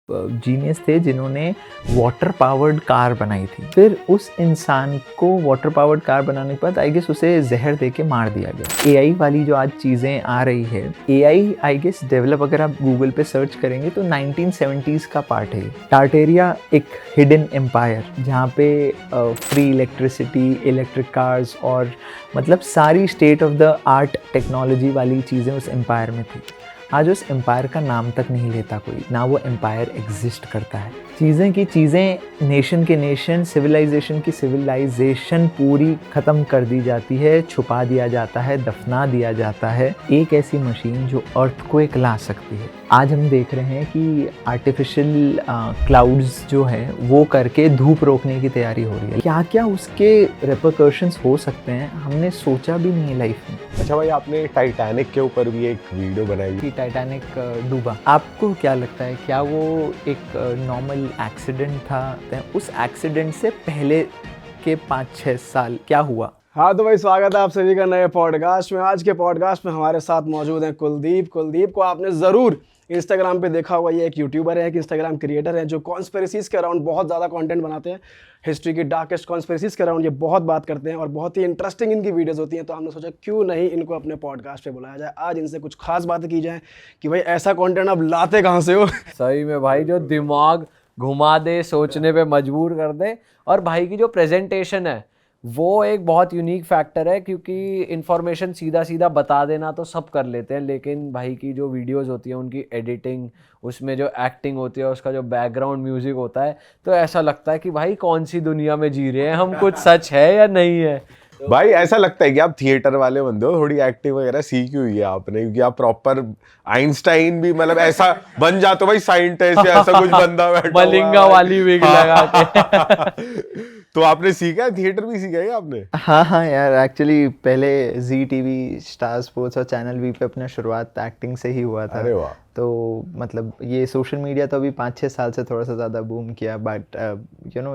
Genius थे जिन्होंने water powered car बनाई थी। फिर उस इंसान को वाटर पावर्ड कार बनाने के बाद आई गेस उसे जहर दे के मार दिया गया। एआई वाली जो आज चीज़ें आ रही है, एआई आई गेस डेवलप अगर आप गूगल पे सर्च करेंगे तो 1970s का पार्ट है। टार्टेरिया एक हिडन एम्पायर जहाँ पे फ्री इलेक्ट्रिसिटी, इलेक्ट्रिक कार्स और मतलब सारी state of the art technology वाली चीज़ें उस एम्पायर में थी। आज उस एम्पायर का नाम तक नहीं लेता कोई, ना वो एम्पायर एग्जिस्ट करता है। चीज़ें की चीज़ें, नेशन के नेशन, सिविलाइजेशन की सिविलाइजेशन पूरी ख़त्म कर दी जाती है, छुपा दिया जाता है, दफना दिया जाता है। एक ऐसी मशीन जो अर्थक्वेक ला सकती है। आज हम देख रहे हैं कि आर्टिफिशियल क्लाउड्स जो है वो करके धूप रोकने की तैयारी हो रही है। क्या क्या उसके रिपरकशंस हो सकते हैं हमने सोचा भी नहीं लाइफ में। अच्छा भाई, आपने टाइटैनिक के ऊपर भी एक वीडियो बनाई कि टाइटैनिक डूबा, आपको क्या लगता है क्या वो एक नॉर्मल एक्सीडेंट था? उस एक्सीडेंट से पहले के 5-6 साल क्या हुआ? हाँ तो भाई, स्वागत है आप सभी का नए पॉडकास्ट में। आज के पॉडकास्ट में हमारे साथ मौजूद हैं कुलदीप। कुलदीप को आपने ज़रूर इंस्टाग्राम पे देखा होगा। ये एक यूट्यूबर है, एक इंस्टाग्राम क्रिएटर है जो कॉन्स्पिरेसीज़ के अराउंड बहुत ज़्यादा कंटेंट बनाते हैं। हिस्ट्री की डार्केस्ट कॉन्स्पिरेसीज़ के अराउंड ये बहुत बात करते हैं और बहुत ही इंटरेस्टिंग इनकी वीडियोस होती हैं। तो हमने सोचा क्यों नहीं इनको अपने पॉडकास्ट पे बुलाया जाए, आज इनसे कुछ खास बातें की जाए कि भाई ऐसा कंटेंट आप लाते कहाँ से हो। सही में भाई, जो दिमाग घुमा दे, सोचने पे मजबूर कर दे। और भाई की जो प्रेजेंटेशन है वो एक बहुत यूनिक फैक्टर है, क्योंकि इन्फॉर्मेशन सीधा सीधा बता देना तो सब कर लेते हैं, लेकिन भाई की जो वीडियोस होती है, उनकी एडिटिंग, उसमें जो एक्टिंग होती है, उसका जो बैकग्राउंड म्यूजिक होता है, तो ऐसा लगता है कि भाई कौन सी दुनिया में जी रहे हैं हम, कुछ सच है या नहीं है। भाई ऐसा लगता है कि आप थिएटर वाले बंदे हो, थोड़ी एक्टिंग वगैरह सीखी हुई है आपने, क्योंकि आप प्रॉपर आइंस्टाइन भी मतलब ऐसा बन जाते हो भाई, साइंटिस्ट या ऐसा कुछ बंदा बैठा मलिंगा वाली विग लगा के। तो आपने सीखा है, थिएटर भी सीखा है आपने? हाँ यार, एक्चुअली पहले जी टीवी, स्टार स्पोर्ट्स और चैनल वी पे अपना शुरुआत एक्टिंग से ही हुआ था। अरे वाह। तो मतलब ये सोशल मीडिया तो अभी 5-6 साल से थोड़ा सा ज़्यादा बूम किया, बट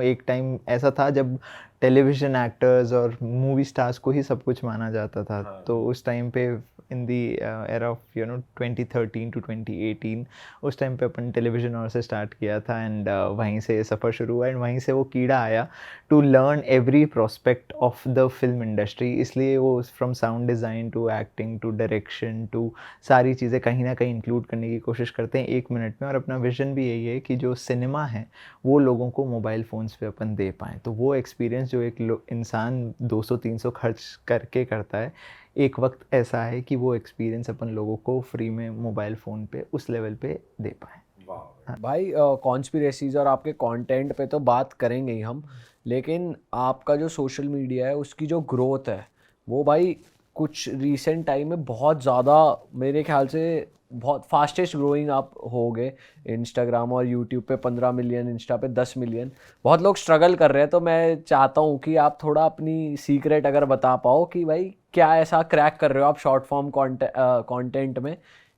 एक टाइम ऐसा था जब टेलीविज़न एक्टर्स और मूवी स्टार्स को ही सब कुछ माना जाता था। तो उस टाइम पे इन दी एरा ऑफ 2013 to 2018 उस टाइम पे अपन टेलीविज़न और से स्टार्ट किया था एंड वहीं से सफ़र शुरू हुआ एंड वहीं से वो कीड़ा आया to learn every prospect of the film industry. इसलिए वो from sound design to acting to direction to सारी चीज़ें कहीं ना कहीं इंक्लूड करने की कोशिश करते हैं 1 मिनट में। और अपना विजन भी यही है कि जो सिनेमा है वो लोगों को मोबाइल फ़ोन्स पे अपन दे पाएँ। तो वो एक्सपीरियंस जो एक इंसान 200-300 खर्च करके करता है, एक वक्त ऐसा है कि वो एक्सपीरियंस अपन लोगों को फ्री में मोबाइल फ़ोन पे उस लेवल पे दे पाएँ। भाई कॉन्स्पिरेसीज और आपके कंटेंट पे तो बात करेंगे ही हम, लेकिन आपका जो सोशल मीडिया है उसकी जो ग्रोथ है वो भाई कुछ रीसेंट टाइम में बहुत ज़्यादा, मेरे ख्याल से बहुत फास्टेस्ट ग्रोइंग आप हो गए। इंस्टाग्राम और यूट्यूब पे 15 मिलियन, इंस्टा पे 10 मिलियन। बहुत लोग स्ट्रगल कर रहे हैं, तो मैं चाहता हूँ कि आप थोड़ा अपनी सीक्रेट अगर बता पाओ कि भाई क्या ऐसा क्रैक कर रहे हो आप शॉर्ट फॉर्म कंटेंट में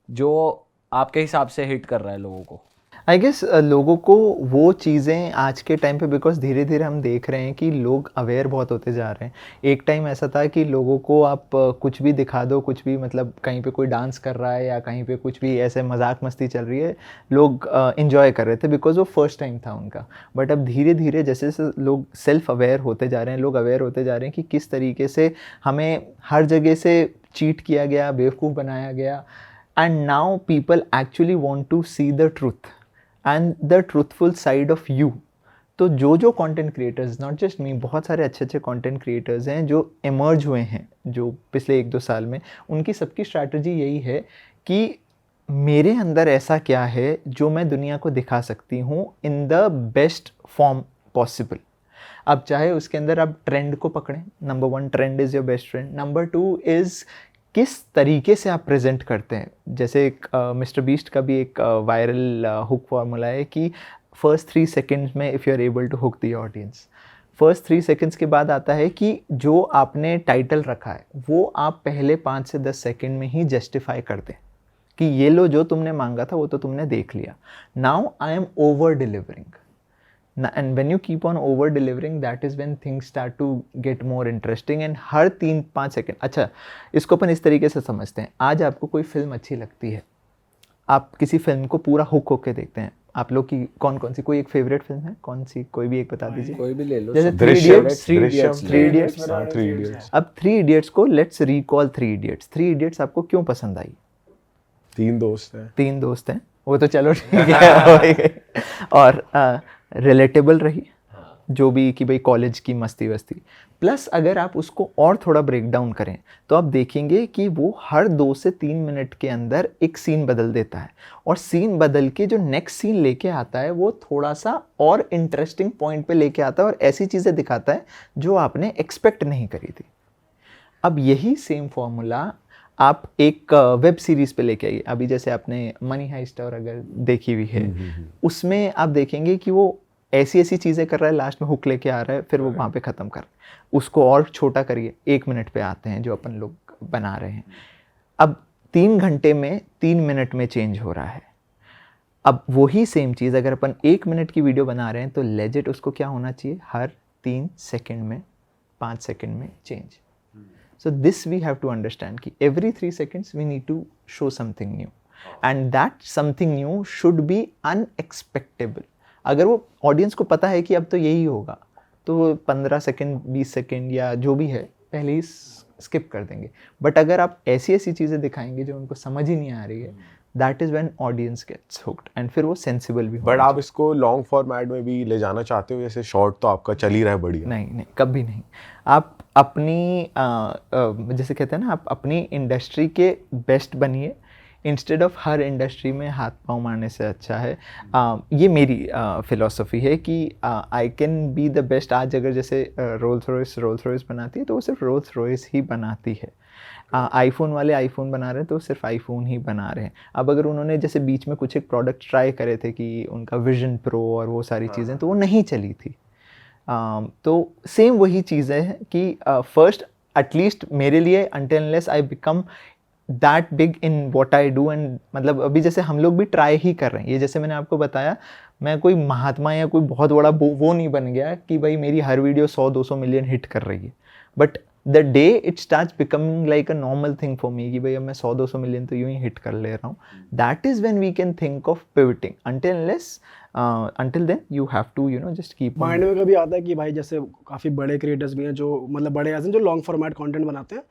जो आपके हिसाब से हिट कर रहा है लोगों को। आई गेस लोगों को वो चीज़ें आज के टाइम पे, बिकॉज धीरे धीरे हम देख रहे हैं कि लोग अवेयर बहुत होते जा रहे हैं। एक टाइम ऐसा था कि लोगों को आप कुछ भी दिखा दो, कुछ भी मतलब कहीं पे कोई डांस कर रहा है या कहीं पे कुछ भी ऐसे मजाक मस्ती चल रही है, लोग इन्जॉय कर रहे थे बिकॉज वो फर्स्ट टाइम था उनका। बट अब धीरे धीरे जैसे जैसे लोग सेल्फ अवेयर होते जा रहे हैं, लोग अवेयर होते जा रहे हैं कि किस तरीके से हमें हर जगह से चीट किया गया, बेवकूफ़ बनाया गया। And now people actually want to see the truth and the truthful side of you. तो जो content creators, not just me, बहुत सारे अच्छे अच्छे कंटेंट क्रिएटर्स हैं जो इमर्ज हुए हैं जो पिछले 1-2 साल में, उनकी सबकी स्ट्रैटेजी यही है कि मेरे अंदर ऐसा क्या है जो मैं दुनिया को दिखा सकती हूँ in the best form possible. अब चाहे उसके अंदर आप ट्रेंड को पकड़ें, number 1 trend is your best friend, number 2 is किस तरीके से आप प्रेजेंट करते हैं। जैसे एक मिस्टर बीस्ट का भी एक वायरल हुक फार्मूला है कि फर्स्ट 3 सेकेंड्स में if you are able to hook the audience, first 3 seconds के बाद आता है कि जो आपने टाइटल रखा है वो आप पहले 5 से 10 सेकेंड में ही जस्टिफाई कर दें कि ये लो, जो तुमने मांगा था वो तो तुमने देख लिया। Now I am over delivering, and when you keep on over delivering, that is when things start to get more interesting। and her 3-5 second, अच्छा इसको अपन इस तरीके से समझते हैं। आज आपको कोई फिल्म अच्छी लगती है, आप किसी फिल्म को पूरा हुक होके देखते हैं, आप लोग की कौन कौन सी, कोई एक फेवरेट फिल्म है कौन सी, कोई भी एक बता दीजिए। कोई भी ले लो। जैसे दृश्यम, थ्री दृश्यम, इडियट्स। हाँ, 3 इडियट्स। अब 3 इडियट्स को लेट्स रिकॉल 3 इडियट्स। 3 इडियट्स आपको क्यों पसंद आई? 3 दोस्त हैं। 3 दोस्त हैं, वो तो चलो ठीक है हो ही गई। और रिलेटेबल रही, जो भी कि भाई कॉलेज की मस्ती वस्ती, प्लस अगर आप उसको और थोड़ा ब्रेक डाउन करें तो आप देखेंगे कि वो हर 2 से 3 मिनट के अंदर एक सीन बदल देता है, और सीन बदल के जो नेक्स्ट सीन लेके आता है वो थोड़ा सा और इंटरेस्टिंग पॉइंट पे लेके आता है, और ऐसी चीज़ें दिखाता है जो आपने एक्सपेक्ट नहीं करी थी। अब यही सेम फॉर्मूला आप एक वेब सीरीज़ पे लेके आइए। अभी जैसे आपने मनी हाइस्ट और अगर देखी हुई है, उसमें आप देखेंगे कि वो ऐसी ऐसी चीज़ें कर रहा है, लास्ट में हुक लेके आ रहा है, फिर वो वहाँ पे ख़त्म कर, उसको और छोटा करिए, 1 मिनट पे आते हैं जो अपन लोग बना रहे हैं। अब 3 घंटे में 3 मिनट में चेंज हो रहा है। अब वही सेम चीज़ अगर अपन 1 मिनट की वीडियो बना रहे हैं तो लेजिट उसको क्या होना चाहिए, हर 3 सेकेंड में, 5 सेकेंड में change. So this we have to understand कि every 3 seconds we need to show something new, and that something new should be unexpectable. अगर वो ऑडियंस को पता है कि अब तो यही होगा तो वो 15 सेकेंड 20 सेकेंड या जो भी है पहले ही स्किप कर देंगे। बट अगर आप ऐसी ऐसी चीज़ें दिखाएंगे जो उनको समझ ही नहीं आ रही है, that is when audience gets hooked, and फिर वो सेंसिबल भी बट आप इसको लॉन्ग फॉर्मेट में भी ले जाना चाहते हो, जैसे शॉर्ट तो आपका चल ही रहा है बढ़िया। नहीं, कभी नहीं। आप अपनी जैसे कहते हैं ना, आप अपनी इंडस्ट्री के बेस्ट बनिए, इंस्टेड ऑफ हर इंडस्ट्री में हाथ पाँव मारने से अच्छा है। ये मेरी फ़िलॉसफी है कि I can be the best. आज अगर जैसे रोल्स रॉयस बनाती है तो वो सिर्फ रोल्स रॉयस ही बनाती है। आईफोन वाले आईफोन बना रहे हैं तो सिर्फ आईफोन ही बना रहे हैं। अब अगर उन्होंने जैसे बीच में कुछ एक प्रोडक्ट ट्राई करे थे कि उनका विजन प्रो और वो सारी चीज़ें, तो वो नहीं चली थी। तो सेम वही चीज़ें हैं कि फर्स्ट एटलीस्ट मेरे लिए until unless I become that big in what I do, and मतलब अभी जैसे हम लोग भी ट्राई ही कर रहे हैं। ये जैसे मैंने आपको बताया, मैं कोई महात्मा या कोई बहुत बड़ा वो नहीं बन गया कि भाई मेरी हर वीडियो 100-200 मिलियन हिट कर रही है, but the day it starts becoming like a normal thing for me कि भाई अब मैं 100-200 मिलियन तो यूं ही हिट कर ले रहा हूँ, that is when we can think of pivoting. until then you have to just keep on। Mind में कभी आता है कि भाई जैसे काफ़ी बड़े क्रिएटर्स भी हैं जो मतलब बड़े ऐसे जो लॉन्ग फॉर्मेट कंटेंट बनाते हैं,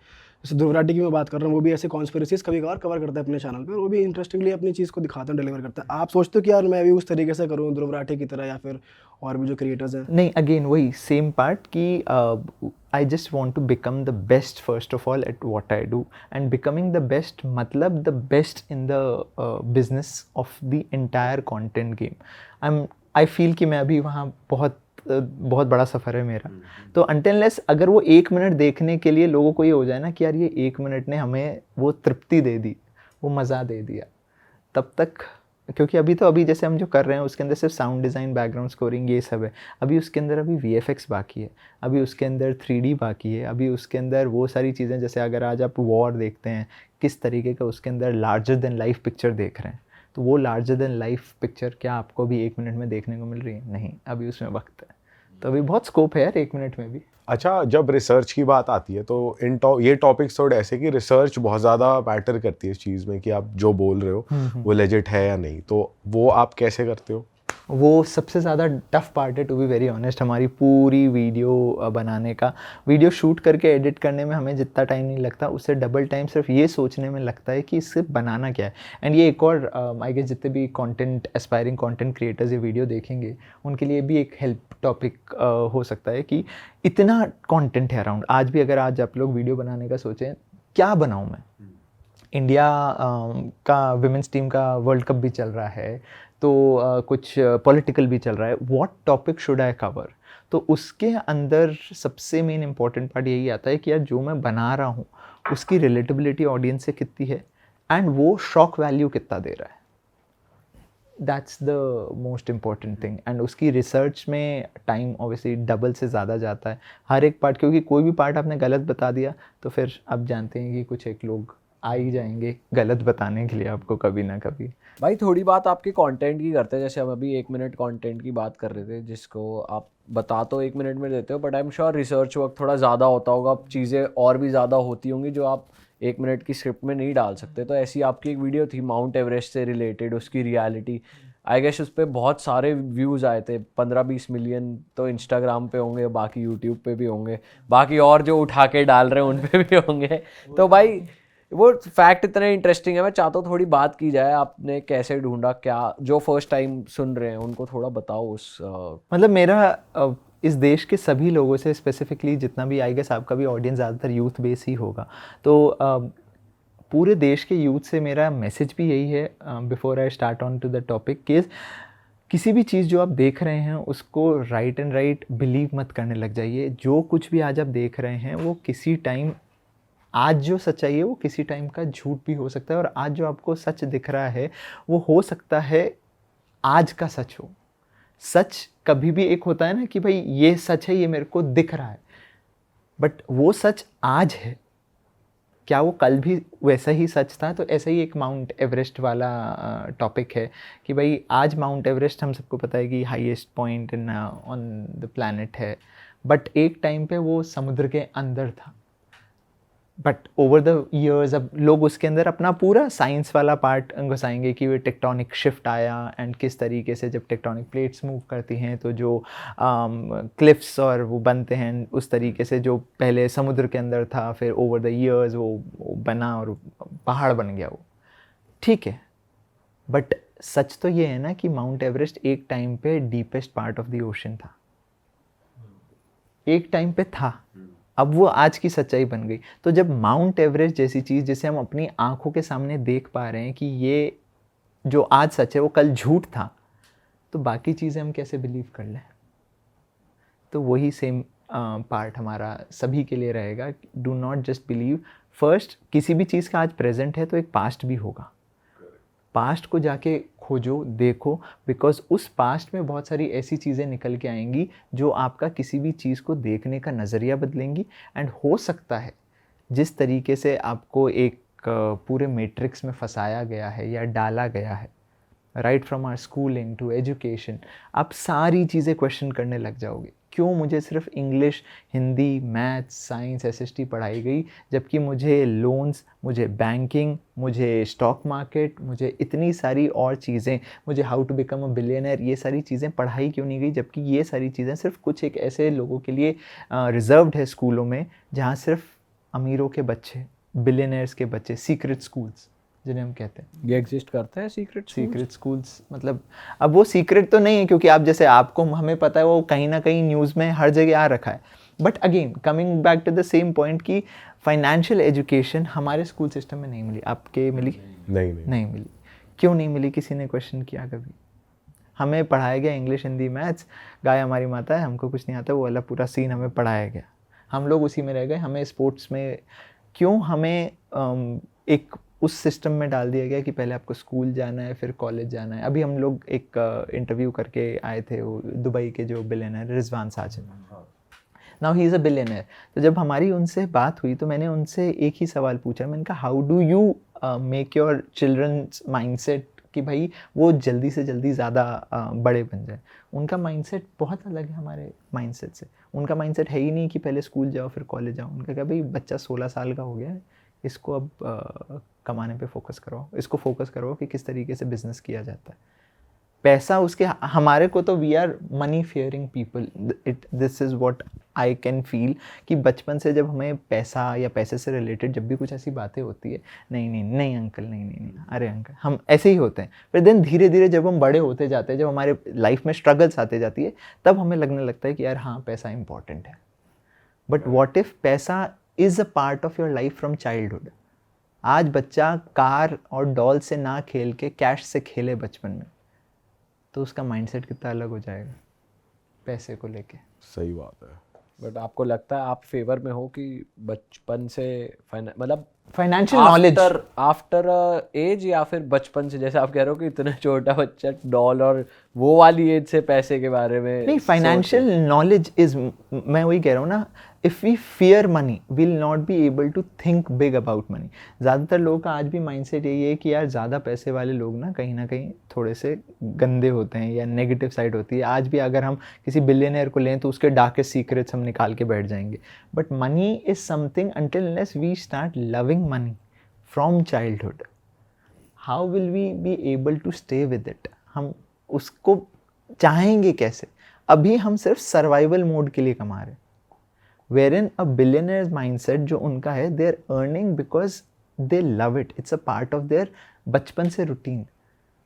जैसे ध्रुव राठी की मैं बात कर रहा हूँ, वो भी ऐसे कॉन्स्पिरेसीज कभी कभार कवर करते हैं अपने चैनल पे, और वो भी इंटरेस्टिंगली अपनी चीज़ को दिखाते हैं, डिलीवर करते हैं। आप सोचते हो कि यार मैं भी उस तरीके से करूँ ध्रुव राठी की तरह, या फिर और भी जो क्रिएटर्स हैं? नहीं, अगेन वही सेम पार्ट कि I just want to become the best first of all at what I do, and becoming the best मतलब the best in the business of the entire content game. I feel कि मैं अभी वहाँ बहुत बड़ा सफ़र है मेरा। तो until अगर वो 1 मिनट देखने के लिए लोगों को ये हो जाए ना कि यार ये 1 मिनट ने हमें वो तृप्ति दे दी, वो मज़ा दे दिया, तब तक, क्योंकि अभी जैसे हम जो कर रहे हैं उसके अंदर सिर्फ साउंड डिज़ाइन, बैकग्राउंड स्कोरिंग ये सब है, अभी उसके अंदर अभी VFX बाकी है, अभी उसके अंदर 3D बाकी है, अभी उसके अंदर वो सारी चीज़ें, जैसे अगर आज आप वॉर देखते हैं किस तरीके का उसके अंदर लार्जर देन लाइफ पिक्चर देख रहे हैं, तो वो लार्जर देन लाइफ पिक्चर क्या आपको भी 1 मिनट में देखने को मिल रही है? नहीं, अभी उसमें वक्त है, तो अभी बहुत स्कोप है यार 1 मिनट में भी। अच्छा, जब रिसर्च की बात आती है तो ये टॉपिक्स थोड़े ऐसे कि रिसर्च बहुत ज़्यादा मैटर करती है इस चीज़ में कि आप जो बोल रहे हो वो लेजिट है या नहीं, तो वो आप कैसे करते हो? वो सबसे ज़्यादा टफ पार्ट है टू बी वेरी ऑनेस्ट। हमारी पूरी वीडियो बनाने का, वीडियो शूट करके एडिट करने में हमें जितना टाइम नहीं लगता उससे डबल टाइम सिर्फ ये सोचने में लगता है कि इससे बनाना क्या है। एंड ये एक और आई गेस जितने भी कंटेंट एस्पायरिंग कंटेंट क्रिएटर्स ये वीडियो देखेंगे उनके लिए भी एक हेल्प टॉपिक हो सकता है कि इतना कंटेंट है अराउंड। आज भी अगर आज आप लोग वीडियो बनाने का सोचें क्या बनाऊँ मैं, इंडिया का विमेंस टीम का वर्ल्ड कप भी चल रहा है, तो कुछ पॉलिटिकल भी चल रहा है, what topic should I cover. तो उसके अंदर सबसे मेन इंपॉर्टेंट पार्ट यही आता है कि यार जो मैं बना रहा हूँ उसकी रिलेटेबिलिटी ऑडियंस से कितनी है एंड वो शॉक वैल्यू कितना दे रहा है, that's the most important thing. And उसकी रिसर्च में टाइम ऑब्वियसली डबल से ज़्यादा जाता है हर एक पार्ट, क्योंकि कोई भी पार्ट आपने गलत बता दिया तो फिर आप जानते हैं कि कुछ एक लोग आ ही जाएंगे गलत बताने के लिए आपको कभी ना कभी। भाई थोड़ी बात आपके कंटेंट की करते हैं, जैसे हम अभी 1 मिनट कंटेंट की बात कर रहे थे जिसको आप बता तो 1 मिनट में देते हो, but I am sure research work थोड़ा ज़्यादा होता होगा, चीज़ें और भी ज़्यादा होती होंगी जो आप 1 मिनट की स्क्रिप्ट में नहीं डाल सकते। तो ऐसी आपकी एक वीडियो थी माउंट एवरेस्ट से रिलेटेड, उसकी रियलिटी, आई गेस उस पर बहुत सारे व्यूज़ आए थे, 15-20 मिलियन तो इंस्टाग्राम पे होंगे, बाकी यूट्यूब पे भी होंगे, बाकी और जो उठा के डाल रहे हैं उन पे भी होंगे। तो भाई वो फैक्ट इतना इंटरेस्टिंग है, मैं चाहता हूँ थोड़ी बात की जाए, आपने कैसे ढूंढा, क्या जो फर्स्ट टाइम सुन रहे हैं उनको थोड़ा बताओ उस मतलब मेरा इस देश के सभी लोगों से स्पेसिफिकली जितना भी आई गेस आपका भी ऑडियंस ज़्यादातर यूथ बेस ही होगा, तो पूरे देश के यूथ से मेरा मैसेज भी यही है before I start on to the topic कि किसी भी चीज़ जो आप देख रहे हैं उसको राइट एंड राइट बिलीव मत करने लग जाइए। जो कुछ भी आज आप देख रहे हैं वो किसी टाइम, आज जो सच्चाई है वो किसी टाइम का झूठ भी हो सकता है, और आज जो आपको सच दिख रहा है वो हो सकता है आज का सच हो। सच कभी भी एक होता है ना कि भाई ये सच है, ये मेरे को दिख रहा है, बट वो सच आज है, क्या वो कल भी वैसा ही सच था? तो ऐसा ही एक माउंट एवरेस्ट वाला टॉपिक है कि भाई आज माउंट एवरेस्ट हम सबको पता है कि highest point in on the planet है, बट एक टाइम पे वो समुद्र के अंदर था। बट ओवर द ईयर्स अब लोग उसके अंदर अपना पूरा साइंस वाला पार्ट घुसाएंगे कि वो टेक्टोनिक शिफ्ट आया एंड किस तरीके से जब टेक्टोनिक प्लेट्स मूव करती हैं तो जो क्लिफ्स और वो बनते हैं, उस तरीके से जो पहले समुद्र के अंदर था फिर ओवर द ईयर्स वो बना और पहाड़ बन गया वो, ठीक है। बट सच तो ये है ना कि माउंट एवरेस्ट एक टाइम पे deepest part of the ocean था, एक टाइम पे था, अब वो आज की सच्चाई बन गई। तो जब माउंट एवरेस्ट जैसी चीज़ जिसे हम अपनी आंखों के सामने देख पा रहे हैं कि ये जो आज सच है वो कल झूठ था, तो बाकी चीज़ें हम कैसे बिलीव कर लें? तो वही सेम पार्ट हमारा सभी के लिए रहेगा। Do not just believe, first किसी भी चीज़ का आज प्रेजेंट है तो एक पास्ट भी होगा, पास्ट को जाके खोजो, देखो, बिकॉज उस पास्ट में बहुत सारी ऐसी चीज़ें निकल के आएंगी जो आपका किसी भी चीज़ को देखने का नज़रिया बदलेंगी। एंड हो सकता है जिस तरीके से आपको एक पूरे मैट्रिक्स में फंसाया गया है या डाला गया है, right from our schooling to education, आप सारी चीज़ें क्वेश्चन करने लग जाओगे। क्यों मुझे सिर्फ English, Hindi, maths, science, SST पढ़ाई गई, जबकि मुझे लोन्स, मुझे बैंकिंग, मुझे स्टॉक मार्केट, मुझे इतनी सारी और चीज़ें, मुझे how to become a billionaire, ये सारी चीज़ें पढ़ाई क्यों नहीं गई? जबकि ये सारी चीज़ें सिर्फ कुछ एक ऐसे लोगों के लिए रिजर्व्ड है स्कूलों में, जहाँ सिर्फ अमीरों के बच्चे, बिलियनर्स के बच्चे, सीक्रेट स्कूल्स जिन्हें हम कहते हैं, ये एग्जिस्ट करता है सीक्रेट स्कूल्स। मतलब अब वो सीक्रेट तो नहीं है क्योंकि आप जैसे आपको हमें पता है वो कहीं ना कहीं न्यूज़ में हर जगह आ रखा है। But again coming back to the same point कि फाइनेंशियल एजुकेशन हमारे स्कूल सिस्टम में नहीं मिली। आपके मिली? नहीं मिली। क्यों नहीं मिली? किसी ने क्वेश्चन किया कभी? हमें पढ़ाया गया इंग्लिश, हिंदी, मैथ्स, गाय हमारी माता है, हमको कुछ नहीं आता, वो वाला पूरा सीन हमें पढ़ाया गया, हम लोग उसी में रह गए। हमें स्पोर्ट्स में क्यों हमें एक उस सिस्टम में डाल दिया गया कि पहले आपको स्कूल जाना है फिर कॉलेज जाना है। अभी हम लोग एक इंटरव्यू करके आए थे, वो दुबई के जो billionaire Rizwan Sajid, now he is a billionaire. तो जब हमारी उनसे बात हुई तो मैंने उनसे एक ही सवाल पूछा, मैंने कहा how do you make your children's mindset कि भाई वो जल्दी से जल्दी ज़्यादा बड़े बन जाए। उनका माइंडसेट बहुत अलग है हमारे माइंडसेट से। उनका माइंडसेट है ही नहीं कि पहले स्कूल जाओ फिर कॉलेज जाओ। उनका क्या, भाई बच्चा 16 साल का हो गया है, इसको अब कमाने पे फोकस करो, इसको फोकस करो कि किस तरीके से बिजनेस किया जाता है। पैसा उसके, हमारे को तो we are money fearing people, this is what I can feel कि बचपन से जब हमें पैसा या पैसे से रिलेटेड जब भी कुछ ऐसी बातें होती है, नहीं अंकल, नहीं, अरे अंकल, हम ऐसे ही होते हैं। फिर देन धीरे धीरे जब हम बड़े होते जाते हैं, जब हमारे लाइफ में स्ट्रगल्स आते जाती है, तब हमें लगने लगता है कि यार हाँ पैसा इंपॉर्टेंट है। बट वॉट इफ़ पैसा is a part of your life from childhood? आज बच्चा कार और डॉल से ना खेल के कैश से खेले बचपन में, तो उसका माइंडसेट कितना अलग हो जाएगा पैसे को लेके। सही बात है। बट आपको लगता है आप फेवर में हो कि बचपन से मतलब फाइनेंशियल नॉलेज आफ्टर एज, या फिर बचपन से, जैसे आप कह रहे हो कि इतना छोटा बच्चा डॉल और वो वाली एज से पैसे के बारे में नहीं, फाइनेंशियल नॉलेज इज, मैं वही कह रहा हूँ ना, if we fear money will not be able to think big about money. ज़्यादातर लोगों का आज भी माइंडसेट यही है कि यार ज़्यादा पैसे वाले लोग ना कहीं थोड़े से गंदे होते हैं या नेगेटिव साइड होती है। आज भी अगर हम किसी बिलियनर को लें तो उसके डार्केस्ट सीक्रेट्स हम निकाल के बैठ जाएंगे। But money is something, until unless we start loving money from childhood, how will we be able to stay with it? हम उसको चाहेंगे कैसे? अभी हम सिर्फ सर्वाइवल मोड के लिए कमा रहे हैं। Wherein a billionaire's mindset जो उनका है, they are earning because they love it. It's a part of their बचपन से रूटीन।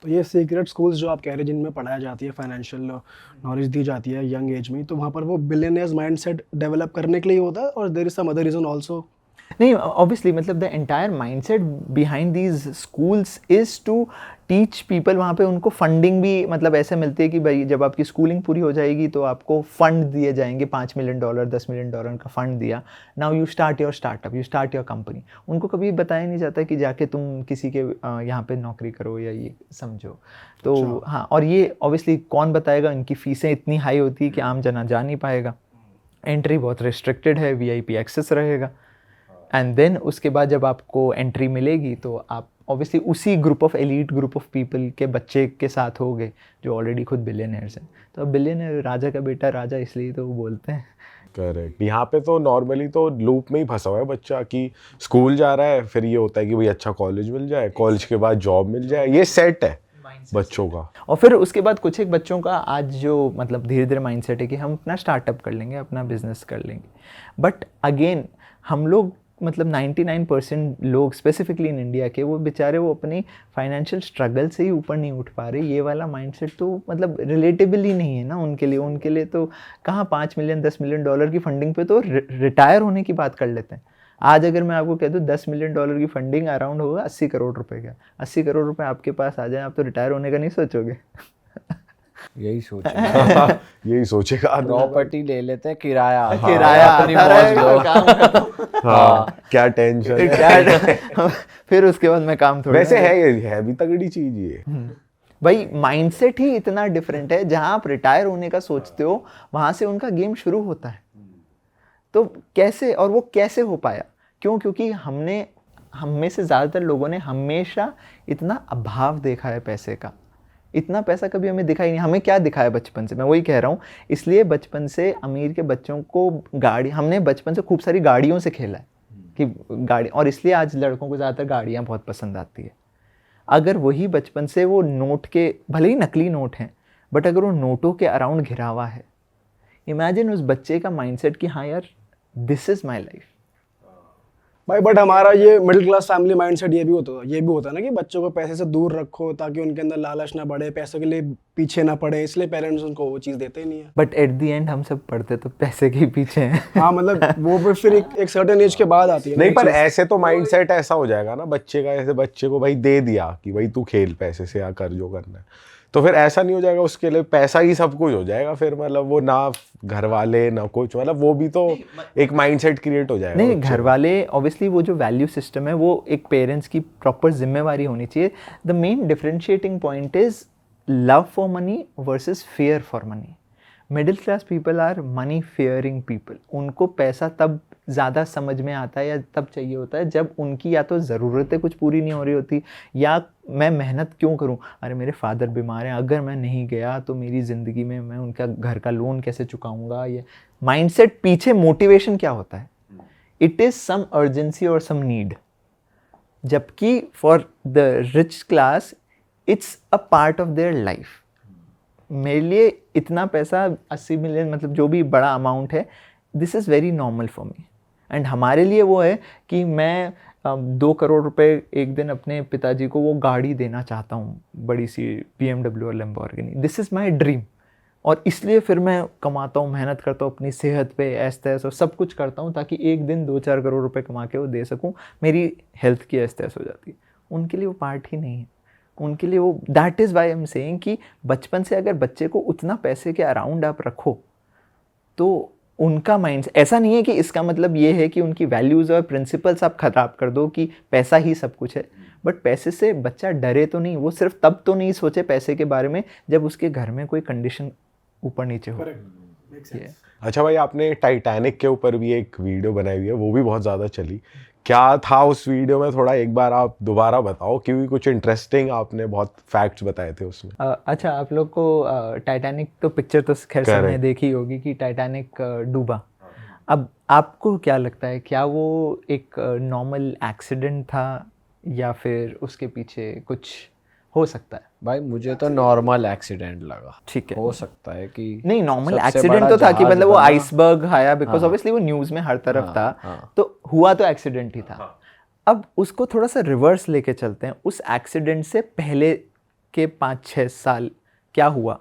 तो ये सीक्रेट स्कूल्स जो आप कह रहे हैं जिनमें पढ़ाया जाती है, फाइनेंशियल नॉलेज दी जाती है यंग एज में, तो वहाँ पर वो बिलियनियर्स माइंडसेट डेवलप करने के लिए होता है, और there is some other reason also? नहीं, ऑब्वियसली मतलब the entire mindset behind these schools is to teach people. वहाँ पे उनको फंडिंग भी मतलब ऐसे मिलती है कि भाई जब आपकी स्कूलिंग पूरी हो जाएगी तो आपको फंड दिए जाएंगे, $5 मिलियन, $10 मिलियन का फंड दिया, now you start your startup, you start your company. उनको कभी बताया नहीं जाता कि जाके तुम किसी के यहाँ पे नौकरी करो या ये समझो। तो हाँ, और ये ऑब्वियसली कौन बताएगा, इनकी फ़ीसें इतनी हाई होती है कि आम जना जा नहीं पाएगा, एंट्री बहुत रिस्ट्रिक्टेड है, VIP एक्सेस रहेगा। एंड देन उसके बाद जब आपको एंट्री मिलेगी तो आप ऑब्वियसली उसी group of elite group of people के बच्चे के साथ होगे जो ऑलरेडी खुद बिलियनर्स हैं। तो अब बिलियनर, राजा का बेटा राजा, इसलिए तो वो बोलते हैं। करेक्ट। यहाँ पे तो नॉर्मली तो लूप में ही फंसा हुआ है बच्चा कि स्कूल जा रहा है, फिर ये होता है कि भाई अच्छा कॉलेज मिल जाए, कॉलेज के बाद जॉब मिल जाए, ये सेट है बच्चों का। और फिर उसके बाद कुछ एक बच्चों का आज जो मतलब धीरे धीरे माइंडसेट है कि हम अपना स्टार्टअप कर लेंगे, अपना बिजनेस कर लेंगे। बट अगेन हम लोग मतलब 99% लोग स्पेसिफिकली इन इंडिया के, वो बेचारे वो अपनी फाइनेंशियल स्ट्रगल से ही ऊपर नहीं उठ पा रहे। ये वाला माइंडसेट तो मतलब रिलेटेबल ही नहीं है ना उनके लिए। उनके लिए तो कहाँ $5 मिलियन, $10 मिलियन की फंडिंग पे तो रिटायर होने की बात कर लेते हैं। आज अगर मैं आपको कह दूँ $10 मिलियन की फंडिंग अराउंड होगा 80 करोड़ रुपए का, 80 करोड़ रुपए आपके पास आ जाए, आप तो रिटायर होने का नहीं सोचोगे। यही सोचेगा। यही सोचेगा। प्रॉपर्टी ले लेते हैं, किराया किराया अपनी आता मौज रहेगा, लो। काम खत्म। हाँ, क्या टेंशन है। क्या फिर उसके बाद मैं काम थोड़ा। वैसे है, ये है भी तगड़ी चीज ये। भाई माइंडसेट ही इतना डिफरेंट है। जहां आप रिटायर होने का सोचते हो वहां से उनका गेम शुरू होता है। तो कैसे, और वो कैसे हो पाया? क्यों? क्योंकि हम में से ज़्यादातर लोगों ने हमेशा इतना अभाव देखा है पैसे का। इतना पैसा कभी हमें दिखा ही नहीं। हमें क्या दिखा है बचपन से, मैं वही कह रहा हूँ। इसलिए बचपन से अमीर के बच्चों को हमने बचपन से खूब सारी गाड़ियों से खेला है कि गाड़ी, और इसलिए आज लड़कों को ज़्यादातर गाड़ियाँ बहुत पसंद आती है। अगर वही बचपन से वो नोट के, भले ही नकली नोट हैं, बट अगर वो नोटों के अराउंड घिरा हुआ है, इमेजिन उस बच्चे का माइंडसेट कि हाँ यार दिस इज़ माई लाइफ। भाई बट हमारा ये मिडिल क्लास फैमिली माइंडसेट ये भी होता है ना कि बच्चों को पैसे से दूर रखो ताकि उनके अंदर लालच ना बढ़े, पैसों के लिए पीछे ना पड़े, इसलिए पेरेंट्स उनको वो चीज़ देते ही नहीं है। बट एट दी एंड हम सब पढ़ते तो पैसे के ही पीछे हैं। हाँ मतलब वो फिर एक सर्टेन एज के बाद आती है। नहीं, पर ऐसे तो माइंडसेट ऐसा हो जाएगा ना बच्चे का, ऐसे बच्चे को भाई दे दिया कि भाई तू खेल पैसे से या कर जो करना है, तो फिर ऐसा नहीं हो जाएगा उसके लिए पैसा ही सब कुछ हो जाएगा। फिर मतलब वो ना घर वाले ना कुछ, मतलब वो भी तो एक माइंडसेट क्रिएट हो जाएगा। नहीं, घर वाले ऑब्वियसली वो जो वैल्यू सिस्टम है वो एक पेरेंट्स की प्रॉपर जिम्मेवारी होनी चाहिए। The main differentiating point is love for money versus fear for money. Middle class people are money fearing people. उनको पैसा तब ज़्यादा समझ में आता है या तब चाहिए होता है जब उनकी या तो ज़रूरतें कुछ पूरी नहीं हो रही होती, या मैं मेहनत क्यों करूं, अरे मेरे फादर बीमार हैं, अगर मैं नहीं गया तो मेरी ज़िंदगी में मैं उनका घर का लोन कैसे चुकाऊंगा। ये माइंडसेट पीछे मोटिवेशन क्या होता है, इट इज़ सम अर्जेंसी और सम नीड। जबकि for the rich class it's a part of their life. मेरे लिए इतना पैसा 80 मिलियन मतलब जो भी बड़ा अमाउंट है, this is very normal for me. And हमारे लिए वो है कि मैं 2 करोड़ रुपए एक दिन अपने पिताजी को वो गाड़ी देना चाहता हूँ, बड़ी सी BMW और Lamborghini. This is my dream. और इसलिए फिर मैं कमाता हूँ, मेहनत करता हूँ, अपनी सेहत पे ऐस तैस और सब कुछ करता हूँ ताकि एक दिन 2-4 करोड़ रुपए कमा के वो दे सकूँ। मेरी हेल्थ की ऐस तैस हो जाती है। उनके लिए वो पार्ट ही नहीं है। उनके लिए वो, that is why I am saying कि बचपन से अगर बच्चे को उतना पैसे के अराउंड आप रखो तो उनका माइंड, ऐसा नहीं है कि इसका मतलब ये है कि उनकी वैल्यूज़ और प्रिंसिपल्स आप ख़राब कर दो कि पैसा ही सब कुछ है। बट पैसे से बच्चा डरे तो नहीं, वो सिर्फ तब तो नहीं सोचे पैसे के बारे में जब उसके घर में कोई कंडीशन ऊपर नीचे हो। अच्छा भाई, आपने टाइटैनिक के ऊपर भी एक वीडियो बनाई हुई है, वो भी बहुत ज़्यादा चली। क्या था उस वीडियो में, थोड़ा एक बार आप दोबारा बताओ, क्योंकि कुछ इंटरेस्टिंग आपने बहुत फैक्ट्स बताए थे उसमें। अच्छा, आप लोग को टाइटैनिक तो पिक्चर तो खैर सबने देखी होगी कि टाइटैनिक डूबा। अब आपको क्या लगता है, क्या वो एक नॉर्मल एक्सीडेंट था या फिर उसके पीछे कुछ हो सकता है। भाई मुझे तो नॉर्मल एक्सीडेंट लगा। ठीक है, हो सकता है कि नहीं नॉर्मल सबसे एक्सीडेंट बड़ा तो था कि जहाज मतलब वो बना। आइसबर्ग आया, बिकॉज हाँ। ऑब्वियसली वो न्यूज़ में हर तरफ हाँ, था, हाँ। तो हुआ तो एक्सीडेंट ही था। अब उसको थोड़ा सा रिवर्स लेके चलते हैं, उस एक्सीडेंट से पहले के 5-6 साल क्या हुआ,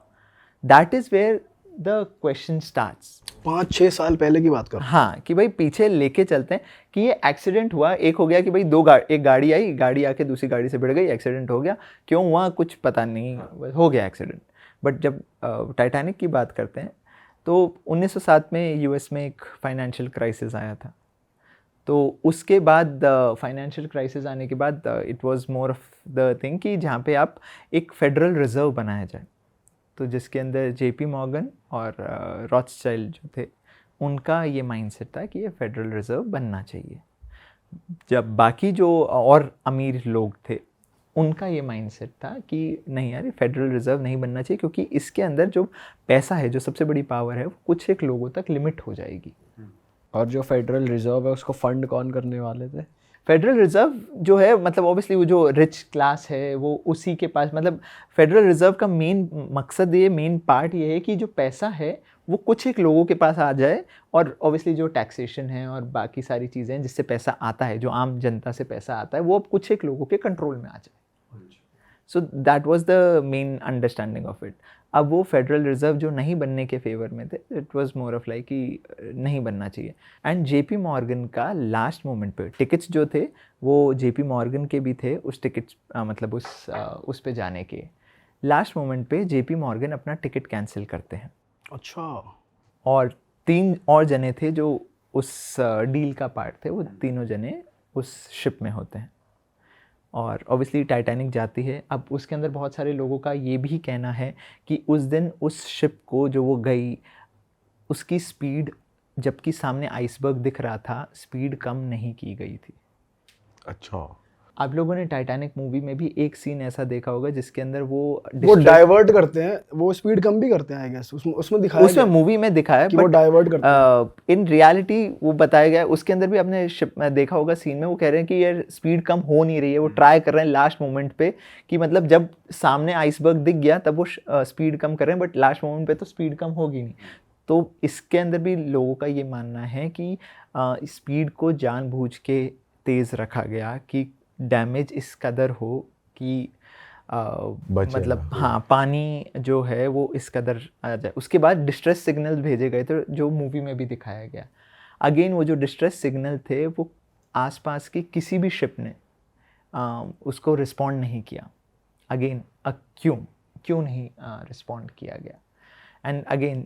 that is where the question starts. 5-6 साल पहले की बात कर। हाँ, कि भाई पीछे लेके चलते हैं कि ये एक्सीडेंट हुआ, एक हो गया कि भाई एक गाड़ी आई, गाड़ी आके दूसरी गाड़ी से भिड़ गई, एक्सीडेंट हो गया, क्यों हुआ कुछ पता नहीं, बस हो गया एक्सीडेंट। बट जब टाइटैनिक की बात करते हैं तो 1907 में यूएस में एक फाइनेंशियल क्राइसिस आया था। तो उसके बाद फाइनेंशियल क्राइसिस आने के बाद it was more of the thing कि जहाँ पे आप एक फेडरल रिजर्व बनाया जाए, तो जिसके अंदर जेपी मॉर्गन और रॉथस्चाइल्ड जो थे, उनका ये माइंडसेट था कि ये फेडरल रिजर्व बनना चाहिए। जब बाकी जो और अमीर लोग थे, उनका ये माइंडसेट था कि नहीं यार, ये फेडरल रिजर्व नहीं बनना चाहिए, क्योंकि इसके अंदर जो पैसा है, जो सबसे बड़ी पावर है, वो कुछ एक लोगों तक लिमिट हो जाएगी। और जो फेडरल रिजर्व है उसको फंड कौन करने वाले थे? फेडरल रिजर्व जो है, मतलब ऑब्वियसली वो जो रिच क्लास है वो उसी के पास, मतलब फेडरल रिजर्व का मेन मकसद, ये मेन पार्ट ये है कि जो पैसा है वो कुछ एक लोगों के पास आ जाए, और ऑब्वियसली जो टैक्सेशन है और बाकी सारी चीज़ें हैं जिससे पैसा आता है, जो आम जनता से पैसा आता है, वो अब कुछ एक लोगों के कंट्रोल में आ जाए। So that was the main understanding of it. अब वो फेडरल रिजर्व जो नहीं बनने के फेवर में थे, it was more of like कि नहीं बनना चाहिए। एंड जेपी मॉर्गन का लास्ट मोमेंट पे टिकट्स जो थे वो जेपी मॉर्गन के भी थे, उस टिकट्स मतलब उस पे जाने के लास्ट मोमेंट पे जेपी मॉर्गन अपना टिकट कैंसिल करते हैं। अच्छा। और 3 और जने थे जो उस डील का पार्ट थे, वो तीनों जने उस शिप में होते हैं। और ऑब्वियसली टाइटैनिक जाती है। अब उसके अंदर बहुत सारे लोगों का ये भी कहना है कि उस दिन उस शिप को जो वो गई, उसकी स्पीड, जबकि सामने आइसबर्ग दिख रहा था, स्पीड कम नहीं की गई थी। अच्छा। आप लोगों ने टाइटैनिक मूवी में भी एक सीन ऐसा देखा होगा जिसके अंदर वो डाइवर्ट करते हैं, वो स्पीड कम भी करते हैं आई गेस, उसमें दिखाया उसमें मूवी में दिखाया कि वो डाइवर्ट करते हैं। इन रियलिटी वो बताया गया है। उसके अंदर भी आपने शिप में देखा होगा सीन में, वो कह रहे हैं कि यार स्पीड कम हो नहीं रही है, वो ट्राई कर रहे हैं लास्ट मोमेंट पे कि मतलब जब सामने आइसबर्ग दिख गया तब वो स्पीड कम कर रहे हैं, बट लास्ट मोमेंट पे तो स्पीड कम होगी नहीं। तो इसके अंदर भी लोगों का ये मानना है कि स्पीड को जानबूझ के तेज़ रखा गया कि डैमेज इस कदर हो कि मतलब हाँ, पानी जो है वो इस कदर आ जाए। उसके बाद डिस्ट्रेस सिग्नल भेजे गए थे, जो मूवी में भी दिखाया गया। अगेन वो जो डिस्ट्रेस सिग्नल थे वो आसपास की किसी भी शिप ने उसको रिस्पॉन्ड नहीं किया। अगेन क्यों नहीं रिस्पॉन्ड किया गया? एंड अगेन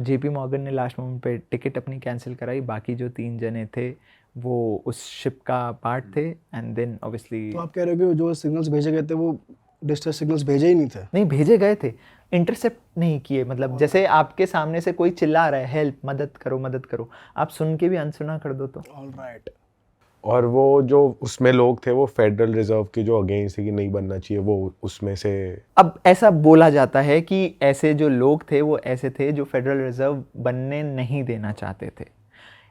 जेपी मॉर्गन ने लास्ट मोमेंट पे टिकट अपनी कैंसिल कराई। बाकी जो 3 जने थे वो उस शिप का पार्ट थे। एंड देन ऑब्वियसली तो आप कह रहे हो कि जो सिग्नल्स भेजे गए थे वो डिस्ट्रेस सिग्नल्स भेजे ही नहीं थे? नहीं भेजे गए थे, इंटरसेप्ट नहीं किए। मतलब जैसे आपके सामने से कोई चिल्ला रहा है हेल्प, मदद करो मदद करो, आप सुन के भी अनसुना कर दो तो। ऑलराइट। और वो जो उसमें लोग थे वो फेडरल रिजर्व के जो अगेंस्ट थे कि नहीं बनना चाहिए, वो उसमें से अब ऐसा बोला जाता है कि ऐसे जो लोग थे वो ऐसे थे जो फेडरल रिजर्व बनने नहीं देना चाहते थे।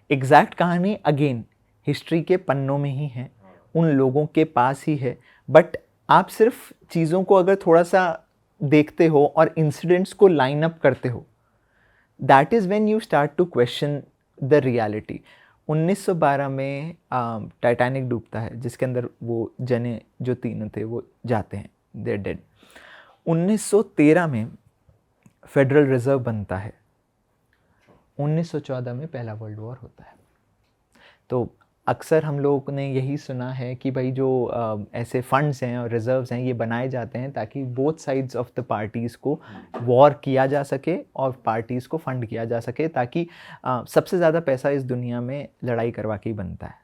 एग्जैक्ट कहानी अगेन हिस्ट्री के पन्नों में ही है, उन लोगों के पास ही है। बट आप सिर्फ चीज़ों को अगर थोड़ा सा देखते हो और इंसिडेंट्स को लाइन अप करते हो, that is when you start to question the reality. 1912 में टाइटैनिक डूबता है, जिसके अंदर वो जने जो 3 थे वो जाते हैं, दे डेड। 1913 में फेडरल रिजर्व बनता है। 1914 में पहला वर्ल्ड वॉर होता है। तो अक्सर हम लोगों ने यही सुना है कि भाई जो ऐसे फंड्स हैं और रिजर्व्स हैं ये बनाए जाते हैं ताकि both sides of the parties को वॉर किया जा सके और पार्टीज़ को फंड किया जा सके, ताकि सबसे ज़्यादा पैसा इस दुनिया में लड़ाई करवा के ही बनता है।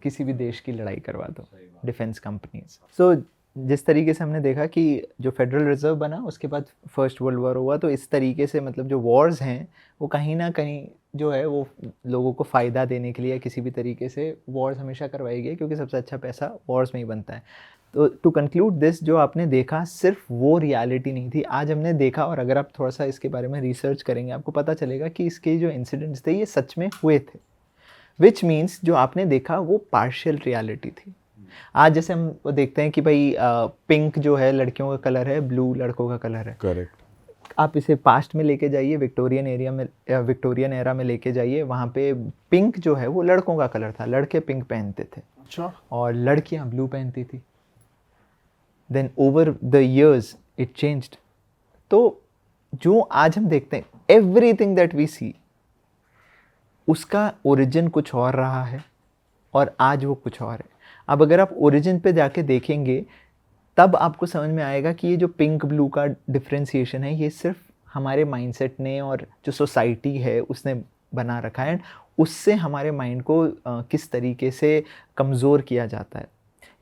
किसी भी देश की लड़ाई करवा दो, डिफेंस कंपनीज। सो जिस तरीके से हमने देखा कि जो फेडरल रिजर्व बना उसके बाद फर्स्ट वर्ल्ड वॉर हुआ, तो इस तरीके से मतलब जो वॉर्स हैं वो कहीं ना कहीं जो है वो लोगों को फ़ायदा देने के लिए किसी भी तरीके से वॉर्स हमेशा करवाई गई, क्योंकि सबसे अच्छा पैसा वॉर्स में ही बनता है। तो टू कंक्लूड दिस, जो आपने देखा सिर्फ वो रियलिटी नहीं थी, आज हमने देखा। और अगर आप थोड़ा सा इसके बारे में रिसर्च करेंगे आपको पता चलेगा कि इसके जो इंसिडेंट्स थे ये सच में हुए थे, विच मीन्स जो आपने देखा वो पार्शियल रियलिटी थी। आज जैसे हम वो देखते हैं कि भाई पिंक जो है लड़कियों का कलर है, ब्लू लड़कों का कलर है। करेक्ट। आप इसे पास्ट में लेके जाइए, विक्टोरियन एरिया में, विक्टोरियन एरा में लेके जाइए, वहाँ पे पिंक जो है वो लड़कों का कलर था, लड़के पिंक पहनते थे अच्छा। और लड़कियाँ ब्लू पहनती थी। Then over the years it changed. तो जो आज हम देखते हैं, एवरीथिंग दैट वी सी, उसका ओरिजिन कुछ और रहा है और आज वो कुछ और है। अब अगर आप ओरिजिन पे जाके देखेंगे तब आपको समझ में आएगा कि ये जो पिंक ब्लू का डिफ्रेंसिएशन है, ये सिर्फ हमारे माइंडसेट ने और जो सोसाइटी है उसने बना रखा है, उससे हमारे माइंड को किस तरीके से कमज़ोर किया जाता है।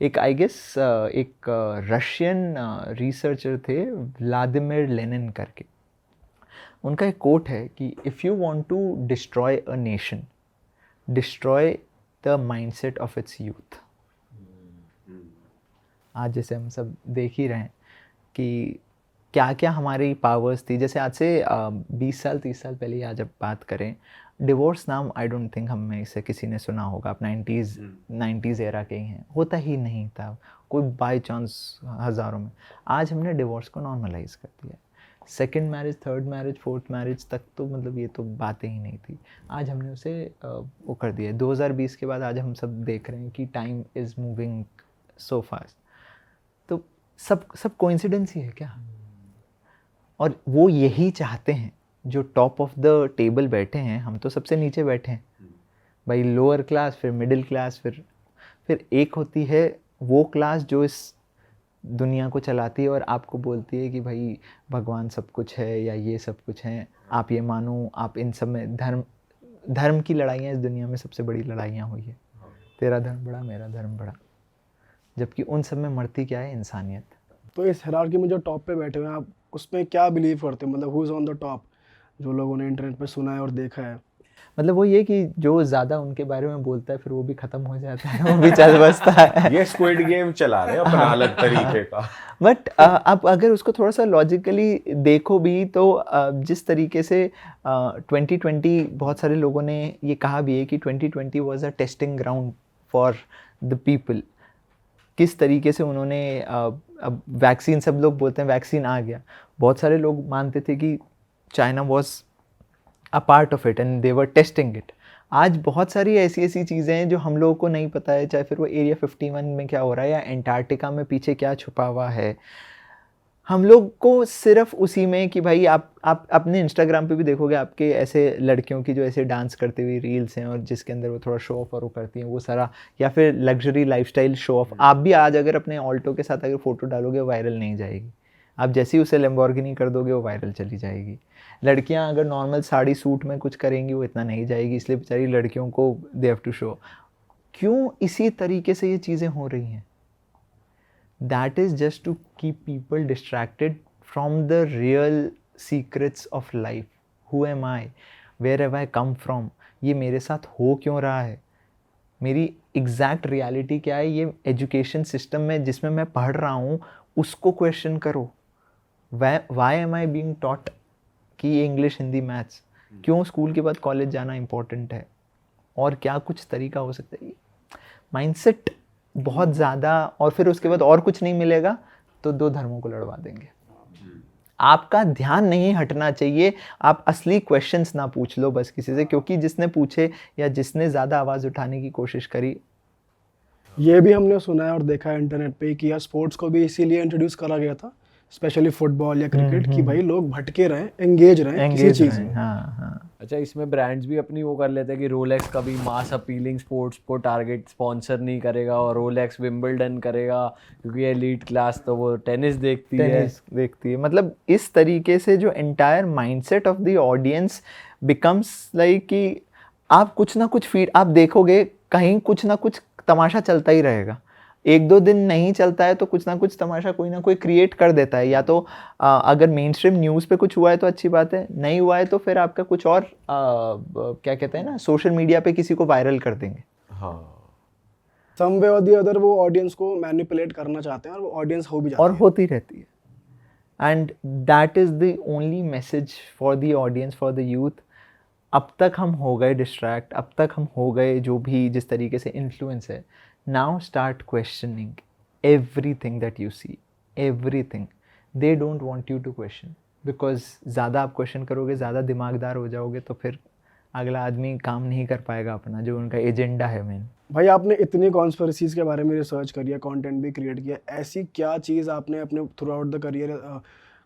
एक आई गेस एक रशियन रिसर्चर थे, व्लादिमीर लेनिन करके, उनका एक कोट है कि if you want to destroy a nation, destroy the mindset of its youth. आज जैसे हम सब देख ही रहे हैं कि क्या क्या हमारी पावर्स थी। जैसे आज से 20 साल 30 साल पहले आज जब बात करें, डिवोर्स नाम आई डोंट थिंक हम में से किसी ने सुना होगा। आप 90s एरा के ही हैं, होता ही नहीं था, कोई बाय चांस हज़ारों में। आज हमने डिवोर्स को नॉर्मलाइज कर दिया। Second marriage, third marriage, fourth marriage तक तो मतलब ये तो बातें ही नहीं थी, आज हमने उसे वो कर दिया। 2020 के बाद आज हम सब देख रहे हैं कि time is moving so fast. तो सब कोइंसिडेंस ही है क्या? और वो यही चाहते हैं जो टॉप ऑफ द टेबल बैठे हैं। हम तो सबसे नीचे बैठे हैं भाई, लोअर क्लास, फिर मिडिल क्लास, फिर एक होती है वो क्लास जो इस दुनिया को चलाती है और आपको बोलती है कि भाई भगवान सब कुछ है या ये सब कुछ है, आप ये मानो। आप इन सब में धर्म की लड़ाइयाँ इस दुनिया में सबसे बड़ी लड़ाइयाँ हुई है, तेरा धर्म बड़ा मेरा धर्म बड़ा, जबकि उन सब में मरती क्या है? इंसानियत। तो इस हायरार्की में जो टॉप पे बैठे हुए हैं, आप उसमें क्या बिलीव करते हैं? मतलब who is on the top, जो लोगों ने इंटरनेट पे सुना है और देखा है? मतलब वो ये कि जो ज़्यादा उनके बारे में बोलता है फिर वो भी ख़त्म हो जाता है, वो भी चल बसता है। ये स्क्विड गेम चला रहे हैं अपना अलग तरीके का। बट अब अगर उसको थोड़ा सा लॉजिकली देखो भी तो जिस तरीके से 2020, बहुत सारे लोगों ने ये कहा भी है कि 2020 was a testing ground for the people. किस तरीके से उन्होंने अब वैक्सीन, सब लोग बोलते हैं वैक्सीन आ गया, बहुत सारे लोग मानते थे कि China was a part of it and they were testing it. आज बहुत सारी ऐसी ऐसी चीज़ें हैं जो हम लोगों को नहीं पता है, चाहे फिर वो एरिया 51 में क्या हो रहा है या एंटार्क्टिका में पीछे क्या छुपा हुआ है। हम लोग को सिर्फ उसी में कि भाई आप अपने इंस्टाग्राम पे भी देखोगे, आपके ऐसे लड़कियों की जो ऐसे डांस करती हुई रील्स हैं और जिसके अंदर वो थोड़ा शो ऑफ और वो करती हैं वो सारा, या फिर लग्जरी लाइफस्टाइल शो ऑफ। आप भी आज अगर अपने ऑल्टो के साथ अगर फ़ोटो डालोगे वो वायरल नहीं जाएगी, आप जैसे ही उसे लैम्बोर्गिनी कर दोगे वो वायरल चली जाएगी। लड़कियां अगर नॉर्मल साड़ी सूट में कुछ करेंगी वो इतना नहीं जाएगी, इसलिए बेचारी लड़कियों को दे हैव टू शो। क्यों इसी तरीके से ये चीज़ें हो रही हैं? That is just to keep people distracted from the real secrets of life. Who am I, where have I come from, ये मेरे साथ हो क्यों रहा है, मेरी एग्जैक्ट रियलिटी क्या है। ये एजुकेशन सिस्टम में जिसमें मैं पढ़ रहा हूँ उसको क्वेश्चन करो। Why am I being taught कि ये इंग्लिश, हिंदी, मैथ्स, क्यों स्कूल के बाद कॉलेज जाना इम्पोर्टेंट है, और क्या कुछ तरीका हो सकता है? माइंडसेट बहुत ज़्यादा, और फिर उसके बाद और कुछ नहीं मिलेगा तो दो धर्मों को लड़वा देंगे। आपका ध्यान नहीं हटना चाहिए, आप असली क्वेश्चंस ना पूछ लो बस किसी से, क्योंकि जिसने पूछे या जिसने ज़्यादा आवाज़ उठाने की कोशिश करी। ये भी हमने सुना है और देखा है इंटरनेट पे कि यार स्पोर्ट्स को भी इसीलिए इंट्रोड्यूस करा गया था, स्पेशली फुटबॉल या क्रिकेट, कि भाई लोग भटके रहें, एंगेज रहें किसी चीज़ में। हाँ हाँ। अच्छा, इसमें ब्रांड्स भी अपनी वो कर लेते हैं कि रोलेक्स कभी मास अपीलिंग स्पोर्ट्स को टारगेट स्पॉन्सर नहीं करेगा और रोलेक्स विंबलडन करेगा क्योंकि एलीट क्लास तो वो टेनिस देखती है। मतलब इस तरीके से जो entire mindset of the audience becomes like कि आप कुछ ना कुछ फीड, आप देखोगे कहीं कुछ ना कुछ तमाशा चलता ही रहेगा। एक दो दिन नहीं चलता है तो कुछ ना कुछ तमाशा कोई ना कोई क्रिएट कर देता है। या तो अगर मेन स्ट्रीम न्यूज़ पे कुछ हुआ है तो अच्छी बात है, नहीं हुआ है तो फिर आपका कुछ और क्या कहते हैं ना, सोशल मीडिया पे किसी को वायरल कर देंगे। हाँ, सम वे और दी अदर वो ऑडियंस को मैनिपुलेट करना चाहते हैं और वो ऑडियंस हो भी जाती और है। होती रहती है। And that is the only message for the audience, for the youth. अब तक हम हो गए डिस्ट्रैक्ट, अब तक हम हो गए जो भी जिस तरीके से इन्फ्लुएंस है, now start questioning everything that you see, everything. They don't want you to question, because ज़्यादा आप क्वेश्चन करोगे, ज़्यादा दिमागदार हो जाओगे, तो फिर अगला आदमी काम नहीं कर पाएगा अपना जो उनका एजेंडा है मेन। भाई आपने इतनी कॉन्स्पिरेसीज के बारे में रिसर्च करी है, कंटेंट भी क्रिएट किया, ऐसी क्या चीज़ आपने अपने थ्रू आउट द करियर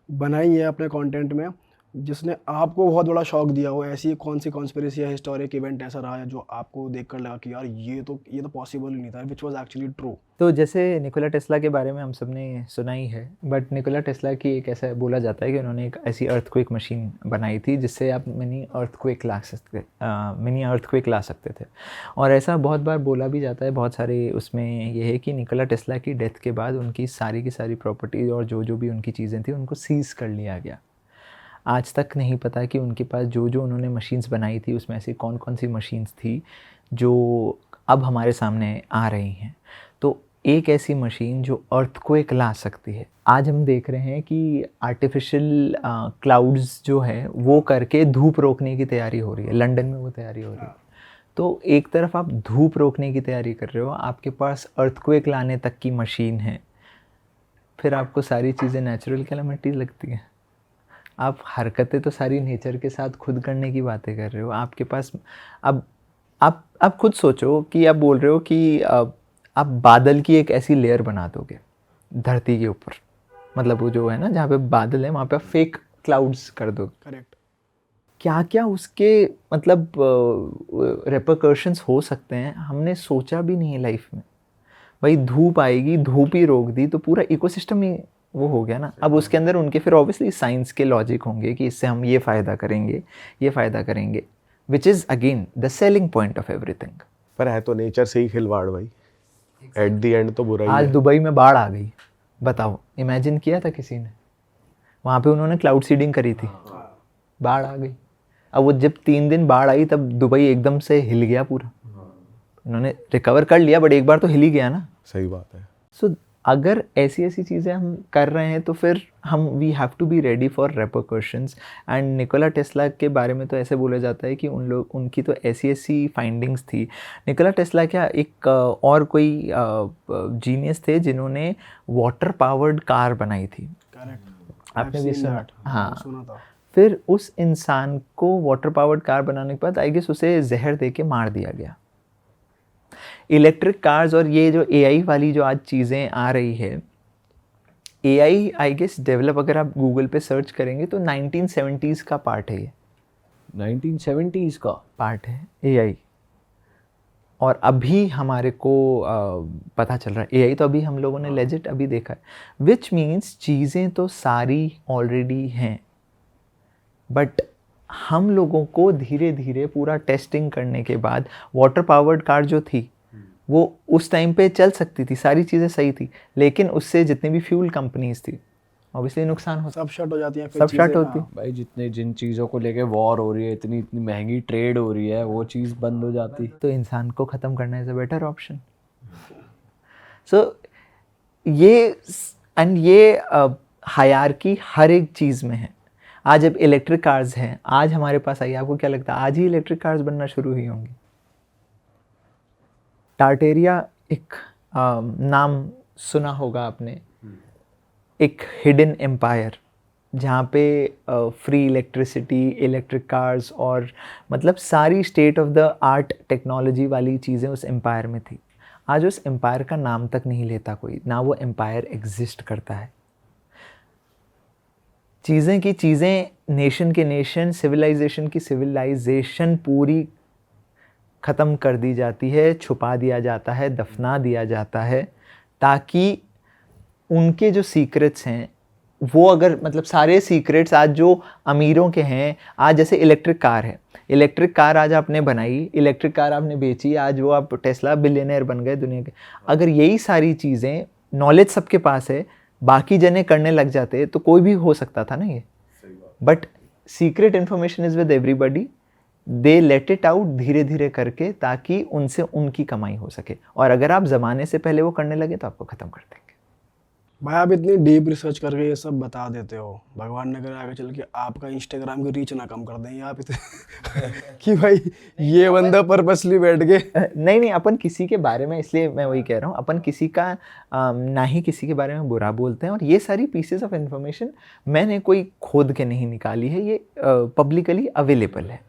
बनाई है अपने कंटेंट में जिसने आपको बहुत बड़ा शॉक दिया हो? ऐसी कौन सी कॉन्स्पिरेसी या हिस्टोरिक इवेंट ऐसा रहा है जो आपको देखकर लगा कि यार ये तो पॉसिबल ही नहीं था, विच वाज एक्चुअली ट्रू? तो जैसे निकोला टेस्ला के बारे में हम सब ने सुना ही है, बट निकोला टेस्ला की एक ऐसा बोला जाता है कि उन्होंने एक ऐसी अर्थक्वेक मशीन बनाई थी जिससे आप मिनी अर्थक्वेक ला सकते थे। और ऐसा बहुत बार बोला भी जाता है, बहुत सारे उसमें ये है कि निकोला टेस्ला की डेथ के बाद उनकी सारी की सारी प्रॉपर्टी और जो भी उनकी चीज़ें थी उनको सीज़ कर लिया गया। आज तक नहीं पता कि उनके पास जो उन्होंने मशीन्स बनाई थी उसमें ऐसी कौन कौन सी मशीन्स थी जो अब हमारे सामने आ रही हैं। तो एक ऐसी मशीन जो अर्थक्वेक ला सकती है, आज हम देख रहे हैं कि आर्टिफिशियल क्लाउड्स जो है वो करके धूप रोकने की तैयारी हो रही है, लंदन में वो तैयारी हो रही है। तो एक तरफ आप धूप रोकने की तैयारी कर रहे हो, आपके पास अर्थक्वेक लाने तक की मशीन है, फिर आपको सारी चीज़ें नेचुरल कैलामिटीज लगती हैं। आप हरकतें तो सारी नेचर के साथ खुद करने की बातें कर रहे हो। आपके पास अब आप खुद सोचो कि आप बोल रहे हो कि आप बादल की एक ऐसी लेयर बना दोगे धरती के ऊपर, मतलब वो जो है ना जहाँ पे बादल है वहाँ पे आप फेक क्लाउड्स कर दोगे। करेक्ट। क्या क्या उसके मतलब रेपरकर्शंस हो सकते हैं, हमने सोचा भी नहीं है लाइफ में। भाई धूप आएगी, धूप ही रोक दी तो पूरा इकोसिस्टम ही वो हो गया ना। अब उसके अंदर उनके फिर ऑब्वियसली साइंस के लॉजिक होंगे कि इससे हम ये फ़ायदा करेंगे, which is again the selling point of everything. पर है तो नेचर से ही खिलवाड़ भाई, एट द एंड तो बुरा ही आज है। दुबई में बाढ़ आ गई, बताओ, इमेजिन किया था किसी ने? वहाँ पे उन्होंने क्लाउड सीडिंग करी थी, बाढ़ आ गई। अब वो जब 3 दिन बाढ़ आई तब दुबई एकदम से हिल गया पूरा। उन्होंने रिकवर कर लिया बट एक बार तो हिल ही गया ना। सही बात है। सो अगर ऐसी चीज़ें हम कर रहे हैं तो फिर we have to be ready for repercussions. And Nikola Tesla के बारे में तो ऐसे बोला जाता है कि उनकी तो ऐसी फाइंडिंग्स थी। निकोला टेस्ला क्या एक और कोई जीनियस थे जिन्होंने वाटर पावर्ड कार बनाई थी। करेक्ट, आपने भी सुना? हाँ, सुना था। फिर उस इंसान को वाटर पावर्ड कार बनाने के बाद आई गेस उसे जहर दे के मार दिया गया। इलेक्ट्रिक कार्स और ये जो एआई वाली जो आज चीज़ें आ रही है, एआई आई गेस डेवलप अगर आप गूगल पे सर्च करेंगे तो 1970s का पार्ट है, ये 1970s का पार्ट है एआई। और अभी हमारे को पता चल रहा है एआई तो अभी हम लोगों ने लेजिट अभी देखा है, विच मीन्स चीज़ें तो सारी ऑलरेडी हैं, बट हम लोगों को धीरे धीरे पूरा टेस्टिंग करने के बाद वाटर पावर्ड कार जो थी वो उस टाइम पे चल सकती थी, सारी चीज़ें सही थी, लेकिन उससे जितनी भी फ्यूल कंपनीज थी ऑब्वियसली नुकसान होता, सब शट हो जाती हैं, सब शट होती। भाई जिन चीज़ों को लेके वॉर हो रही है, इतनी महंगी ट्रेड हो रही है, वो चीज़ बंद हो जाती। तो इंसान को ख़त्म करना इज़ अ बेटर ऑप्शन। सो ये हायरार्की हर एक चीज़ में है। आज अब इलेक्ट्रिक कार्स हैं, आज हमारे पास आई, आपको क्या लगता है आज ही इलेक्ट्रिक कार्स बनना शुरू हुई होंगी? टार्टेरिया एक नाम सुना होगा आपने, एक हिडन एम्पायर जहाँ पे फ्री इलेक्ट्रिसिटी, इलेक्ट्रिक कार्स और मतलब सारी state of the art technology वाली चीज़ें उस एम्पायर में थी। आज उस एम्पायर का नाम तक नहीं लेता कोई, ना वो एम्पायर एग्जिस्ट करता है। चीज़ें की चीज़ें, नेशन के नेशन, सिविलाइजेशन की सिविलाइजेशन पूरी ख़त्म कर दी जाती है, छुपा दिया जाता है, दफना दिया जाता है, ताकि उनके जो सीक्रेट्स हैं वो अगर मतलब सारे सीक्रेट्स आज जो अमीरों के हैं, आज जैसे इलेक्ट्रिक कार है, इलेक्ट्रिक कार आज आपने बनाई, इलेक्ट्रिक कार आपने बेची, आज वो आप टेस्ला बिलियनर बन गए दुनिया के। अगर यही सारी चीज़ें नॉलेज सबके पास है, बाकी जने करने लग जाते तो कोई भी हो सकता था ना ये। But secret information is with everybody, they let it out धीरे धीरे करके, ताकि उनसे उनकी कमाई हो सके। और अगर आप ज़माने से पहले वो करने लगे तो आपको ख़त्म कर देंगे। भाई आप इतनी डीप रिसर्च करके ये सब बता देते हो, भगवान ने करे आगे चल के आपका इंस्टाग्राम की रीच ना कम कर दें आप इतने कि भाई ये बंदा पर्पसली बैठ के। नहीं नहीं, अपन किसी के बारे में, इसलिए मैं वही कह रहा हूँ, अपन किसी का ना ही किसी के बारे में बुरा बोलते हैं। और ये सारी पीसेस ऑफ इंफॉर्मेशन मैंने कोई खोद के नहीं निकाली है, ये पब्लिकली अवेलेबल है।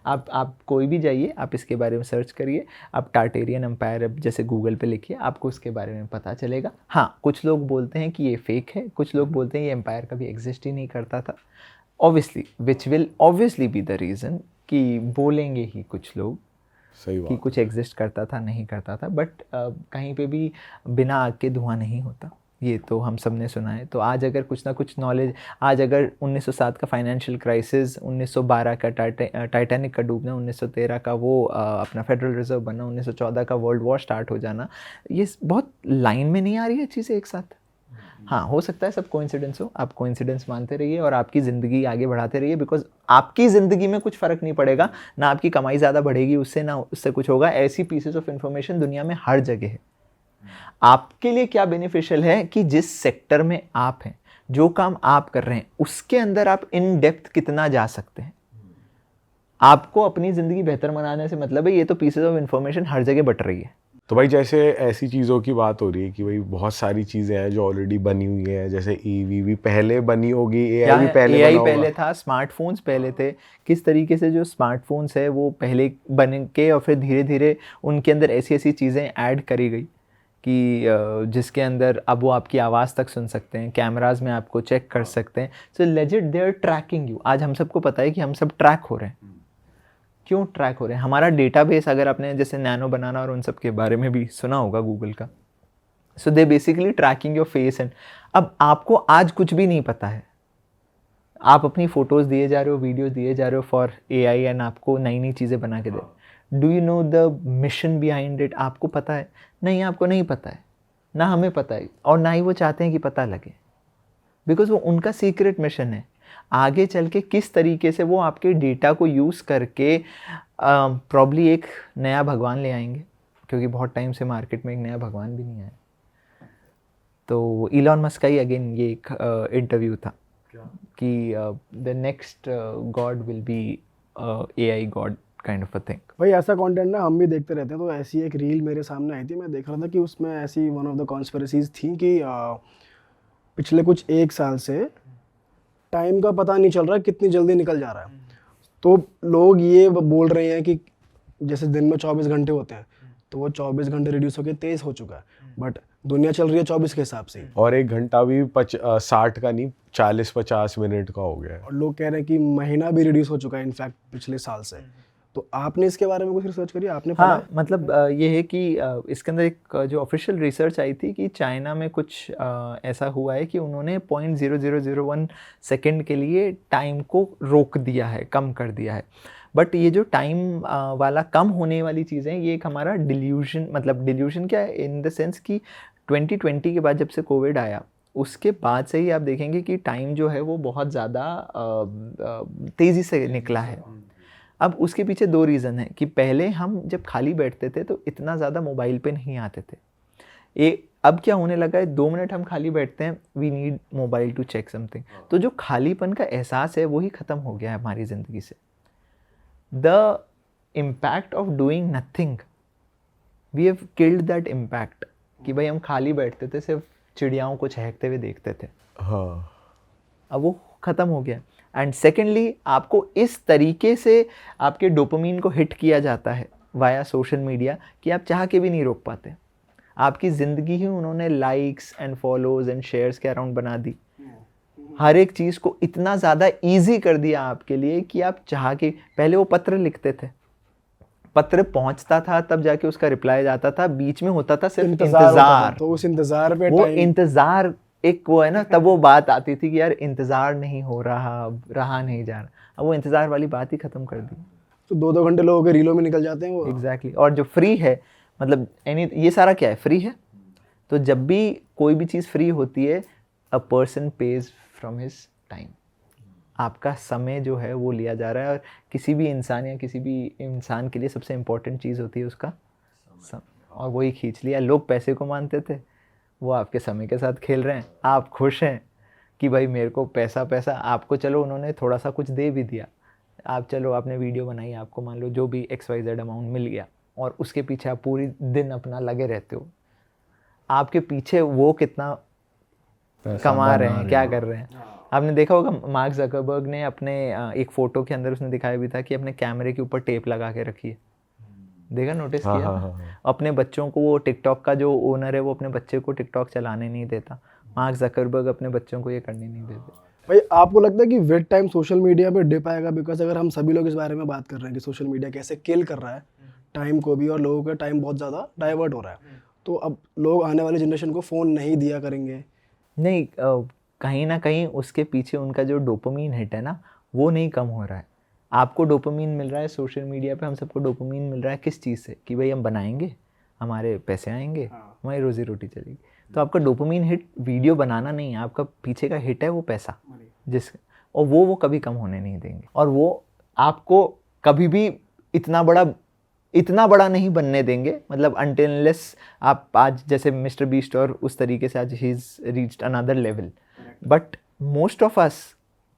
आप कोई भी जाइए, आप इसके बारे में सर्च करिए, आप टार्टेरियन एम्पायर अब जैसे गूगल पे लिखिए, आपको उसके बारे में पता चलेगा। हाँ, कुछ लोग बोलते हैं कि ये फेक है, कुछ लोग बोलते हैं ये एम्पायर कभी एग्जिस्ट ही नहीं करता था। Obviously which will obviously be the reason कि बोलेंगे ही कुछ लोग सही कि बात। कुछ एग्जिस्ट करता था, नहीं करता था, बट कहीं पे भी बिना आग के धुआं नहीं होता, ये तो हम सब ने सुना है। तो आज अगर कुछ ना कुछ नॉलेज, आज अगर 1907 का फाइनेंशियल क्राइसिस, 1912 का टाइटैनिक का डूबना, 1913 का वो अपना फेडरल रिजर्व बनना, 1914 का वर्ल्ड वॉर स्टार्ट हो जाना, ये बहुत लाइन में नहीं आ रही है चीज़ें एक साथ। हाँ, हो सकता है सब कोइंसिडेंस हो, आप कोइंसिडेंस मानते रहिए और आपकी ज़िंदगी आगे बढ़ाते रहिए, बिकॉज आपकी ज़िंदगी में कुछ फ़र्क नहीं पड़ेगा, ना आपकी कमाई ज़्यादा बढ़ेगी उससे, ना उससे कुछ होगा। ऐसी पीसेस ऑफ इन्फॉर्मेशन दुनिया में हर जगह है। आपके लिए क्या बेनिफिशियल है कि जिस सेक्टर में आप हैं, जो काम आप कर रहे हैं, उसके अंदर आप इन डेप्थ कितना जा सकते हैं। आपको अपनी ज़िंदगी बेहतर बनाने से मतलब है, ये तो पीसेस ऑफ इन्फॉर्मेशन हर जगह बट रही है। तो भाई जैसे ऐसी चीज़ों की बात हो रही है कि भाई बहुत सारी चीज़ें हैं जो ऑलरेडी बनी हुई हैं, जैसे ईवी भी पहले बनी होगी, एआई भी पहले एआई बना होगा। पहले था, स्मार्टफोन्स पहले थे। किस तरीके से जो स्मार्टफोन्स है वो पहले बन के और फिर धीरे धीरे उनके अंदर ऐसी ऐसी चीज़ें ऐड करी गई कि जिसके अंदर अब वो आपकी आवाज़ तक सुन सकते हैं, कैमराज में आपको चेक कर सकते हैं। So legit they are tracking you. आज हम सबको पता है कि हम सब ट्रैक हो रहे हैं। क्यों ट्रैक हो रहे हैं? हमारा डेटाबेस, अगर आपने जैसे नैनो बनाना और उन सब के बारे में भी सुना होगा गूगल का, so they basically tracking your face. And अब आपको आज कुछ भी नहीं पता है, आप अपनी फ़ोटोज़ दिए जा रहे हो, वीडियोज़ दिए जा रहे हो फॉर एआई, एंड आपको नई नई चीज़ें बना के दे। Do you know the mission behind it? आपको पता है? नहीं, आपको नहीं पता है, ना हमें पता है, और ना ही वो चाहते हैं कि पता लगे, बिकॉज वो उनका सीक्रेट मिशन है। आगे चल के किस तरीके से वो आपके डेटा को यूज़ करके प्रॉब्ली एक नया भगवान ले आएंगे, क्योंकि बहुत टाइम से मार्केट में एक नया भगवान भी नहीं आया। तो इलॉन मस्क का ही अगेन ये एक इंटरव्यू था कि the next God will be AI God kind of a thing. भाई ऐसा कंटेंट ना हम भी देखते रहते हैं। तो ऐसी एक रील मेरे सामने आई थी, मैं देख रहा था कि उसमें ऐसी वन ऑफ द कॉन्स्पिरेसीज थी कि पिछले कुछ 1 साल से टाइम का पता नहीं चल रहा कितनी जल्दी निकल जा रहा है। तो लोग ये बोल रहे हैं कि जैसे दिन में 24 घंटे होते हैं, तो वो 24 घंटे रिड्यूस होकर 23 हो चुका है, बट दुनिया चल रही है 24 के हिसाब से ही। और 1 घंटा भी 60 का नहीं, 40-50 मिनट का हो गया है। और लोग कह रहे हैं कि महीना भी रिड्यूस हो चुका है इनफैक्ट पिछले साल से। तो आपने इसके बारे में कुछ रिसर्च करी, आपने पढ़ा? हाँ, मतलब ये है कि इसके अंदर एक जो ऑफिशियल रिसर्च आई थी कि चाइना में कुछ ऐसा हुआ है कि उन्होंने 0.0001 सेकेंड के लिए टाइम को रोक दिया है, कम कर दिया है। बट ये जो टाइम वाला कम होने वाली चीज़ें, ये एक हमारा डिल्यूशन, मतलब डिल्यूशन क्या है, इन द सेंस कि 2020 के बाद जब से कोविड आया, उसके बाद से ही आप देखेंगे कि टाइम जो है वो बहुत ज़्यादा तेज़ी से निकला है। अब उसके पीछे 2 रीज़न हैं कि पहले हम जब खाली बैठते थे तो इतना ज़्यादा मोबाइल पे नहीं आते थे। अब क्या होने लगा है, 2 मिनट हम खाली बैठते हैं, we need mobile to check something. तो जो खालीपन का एहसास है वही ख़त्म हो गया है हमारी ज़िंदगी से। The impact of doing nothing, we have killed that impact कि भाई हम खाली बैठते थे, सिर्फ चिड़ियाओं को चहकते हुए देखते थे। हाँ, अब वो ख़त्म हो गया। एंड सेकेंडली, आपको इस तरीके से आपके डोपामीन को हिट किया जाता है वाया सोशल मीडिया कि आप चाह के भी नहीं रोक पाते। आपकी ज़िंदगी ही उन्होंने likes and follows and shares के अराउंड बना दी। हर एक चीज़ को इतना ज़्यादा ईजी कर दिया आपके लिए कि आप चाह के, पहले वो पत्र लिखते थे, पत्र पहुंचता था तब जाके उसका रिप्लाई जाता था, बीच में होता था सिर्फ होता था। इंतज़ार। तो उस इंतजार पे वो टाइम, इंतज़ार एक वो है ना, तब वो बात आती थी कि यार इंतज़ार नहीं हो रहा, रहा नहीं जा रहा। अब वो इंतज़ार वाली बात ही ख़त्म कर दी। तो 2-2 घंटे लोगों के रीलों में निकल जाते हैं वो। एग्जैक्टली। और जो फ्री है, मतलब ये सारा क्या है, फ्री है। तो जब भी कोई भी चीज़ फ्री होती है, a person page from his time. आपका समय जो है वो लिया जा रहा है। और किसी भी इंसान या किसी भी इंसान के लिए सबसे इम्पोर्टेंट चीज़ होती है उसका समय, और वही खींच लिया। लोग पैसे को मानते थे, वो आपके समय के साथ खेल रहे हैं, आप खुश हैं कि भाई मेरे को पैसा पैसा, आपको चलो उन्होंने थोड़ा सा कुछ दे भी दिया, आप चलो आपने वीडियो बनाई, आपको मान लो जो भी XYZ अमाउंट मिल गया, और उसके पीछे आप पूरी दिन अपना लगे रहते हो, आपके पीछे वो कितना कमा रहे हैं, क्या कर रहे हैं। आपने देखा होगा मार्क ज़करबर्ग ने अपने एक फ़ोटो के अंदर उसने दिखाया भी था कि अपने कैमरे के ऊपर टेप लगा के रखी है, देखा, नोटिस हाँ, किया। हाँ, हाँ, हाँ। अपने बच्चों को, वो टिकटॉक का जो ओनर है वो अपने बच्चे को टिकटॉक चलाने नहीं देता, मार्क ज़करबर्ग अपने बच्चों को ये करने नहीं देते। भाई आपको लगता है कि विद टाइम सोशल मीडिया पे डिप आएगा? बिकॉज अगर हम सभी लोग इस बारे में बात कर रहे हैं कि सोशल मीडिया कैसे किल कर रहा है टाइम को भी, और लोगों का टाइम बहुत ज़्यादा डाइवर्ट हो रहा है, तो अब लोग आने वाली जनरेशन को फ़ोन नहीं दिया करेंगे। नहीं, कहीं ना कहीं उसके पीछे उनका जो डोपामीन हिट है ना, वो नहीं कम हो रहा है। आपको डोपामीन मिल रहा है सोशल मीडिया पे, हम सबको डोपामीन मिल रहा है किस चीज़ से, कि भाई हम बनाएंगे, हमारे पैसे आएंगे, हमारी रोजी रोटी चलेगी। तो आपका डोपामीन हिट वीडियो बनाना नहीं है, आपका पीछे का हिट है वो पैसा, जिस, और वो कभी कम होने नहीं देंगे, और वो आपको कभी भी इतना बड़ा नहीं बनने देंगे। मतलब अनटिल अनलेस आप आज जैसे मिस्टर बीस्ट और उस तरीके से आज he is reached another level, but most of us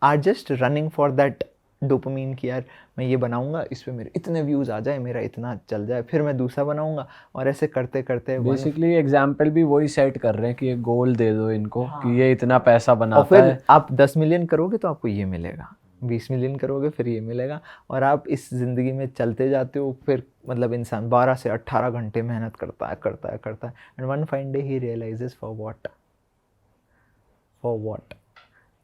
are just running for that dopamine कि यार मैं ये बनाऊंगा, इस पे मेरे इतने व्यूज़ आ जाए, मेरा इतना चल जाए, फिर मैं दूसरा बनाऊंगा, और ऐसे करते करते बेसिकली एग्जाम्पल भी वही सेट कर रहे हैं कि एक गोल दे दो इनको कि ये इतना पैसा और बनाता फिर है। आप 10 मिलियन करोगे तो आपको ये मिलेगा, 20 मिलियन करोगे फिर ये मिलेगा, और आप इस ज़िंदगी में चलते जाते हो। फिर मतलब इंसान 12 से 18 घंटे मेहनत करता है, and one fine day he realises for what.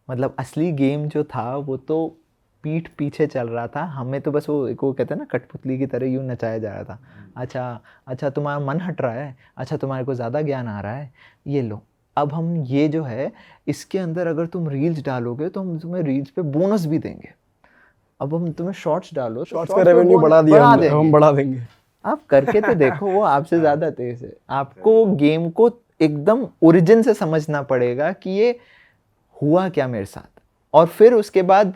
मतलब असली गेम जो था वो तो पीठ पीछे चल रहा था, हमें तो बस वो कहते हैं ना, कठपुतली की तरह यूँ नचाया जा रहा था। अच्छा तुम्हारा मन हट रहा है, अच्छा तुम्हारे को ज़्यादा ज्ञान आ रहा है, ये लो, अब हम ये जो है इसके अंदर अगर तुम रील्स डालोगे तो हम तुम्हें रील्स पे बोनस भी देंगे, अब हम तुम्हें शॉर्ट्स डालो, शॉर्ट्स का रेवेन्यू बढ़ा दिया हम बढ़ा देंगे। आप करके तो देखो, वो आपसे ज़्यादा तेज है। आपको गेम को एकदम ओरिजिन से समझना पड़ेगा कि ये हुआ क्या मेरे साथ, और फिर उसके बाद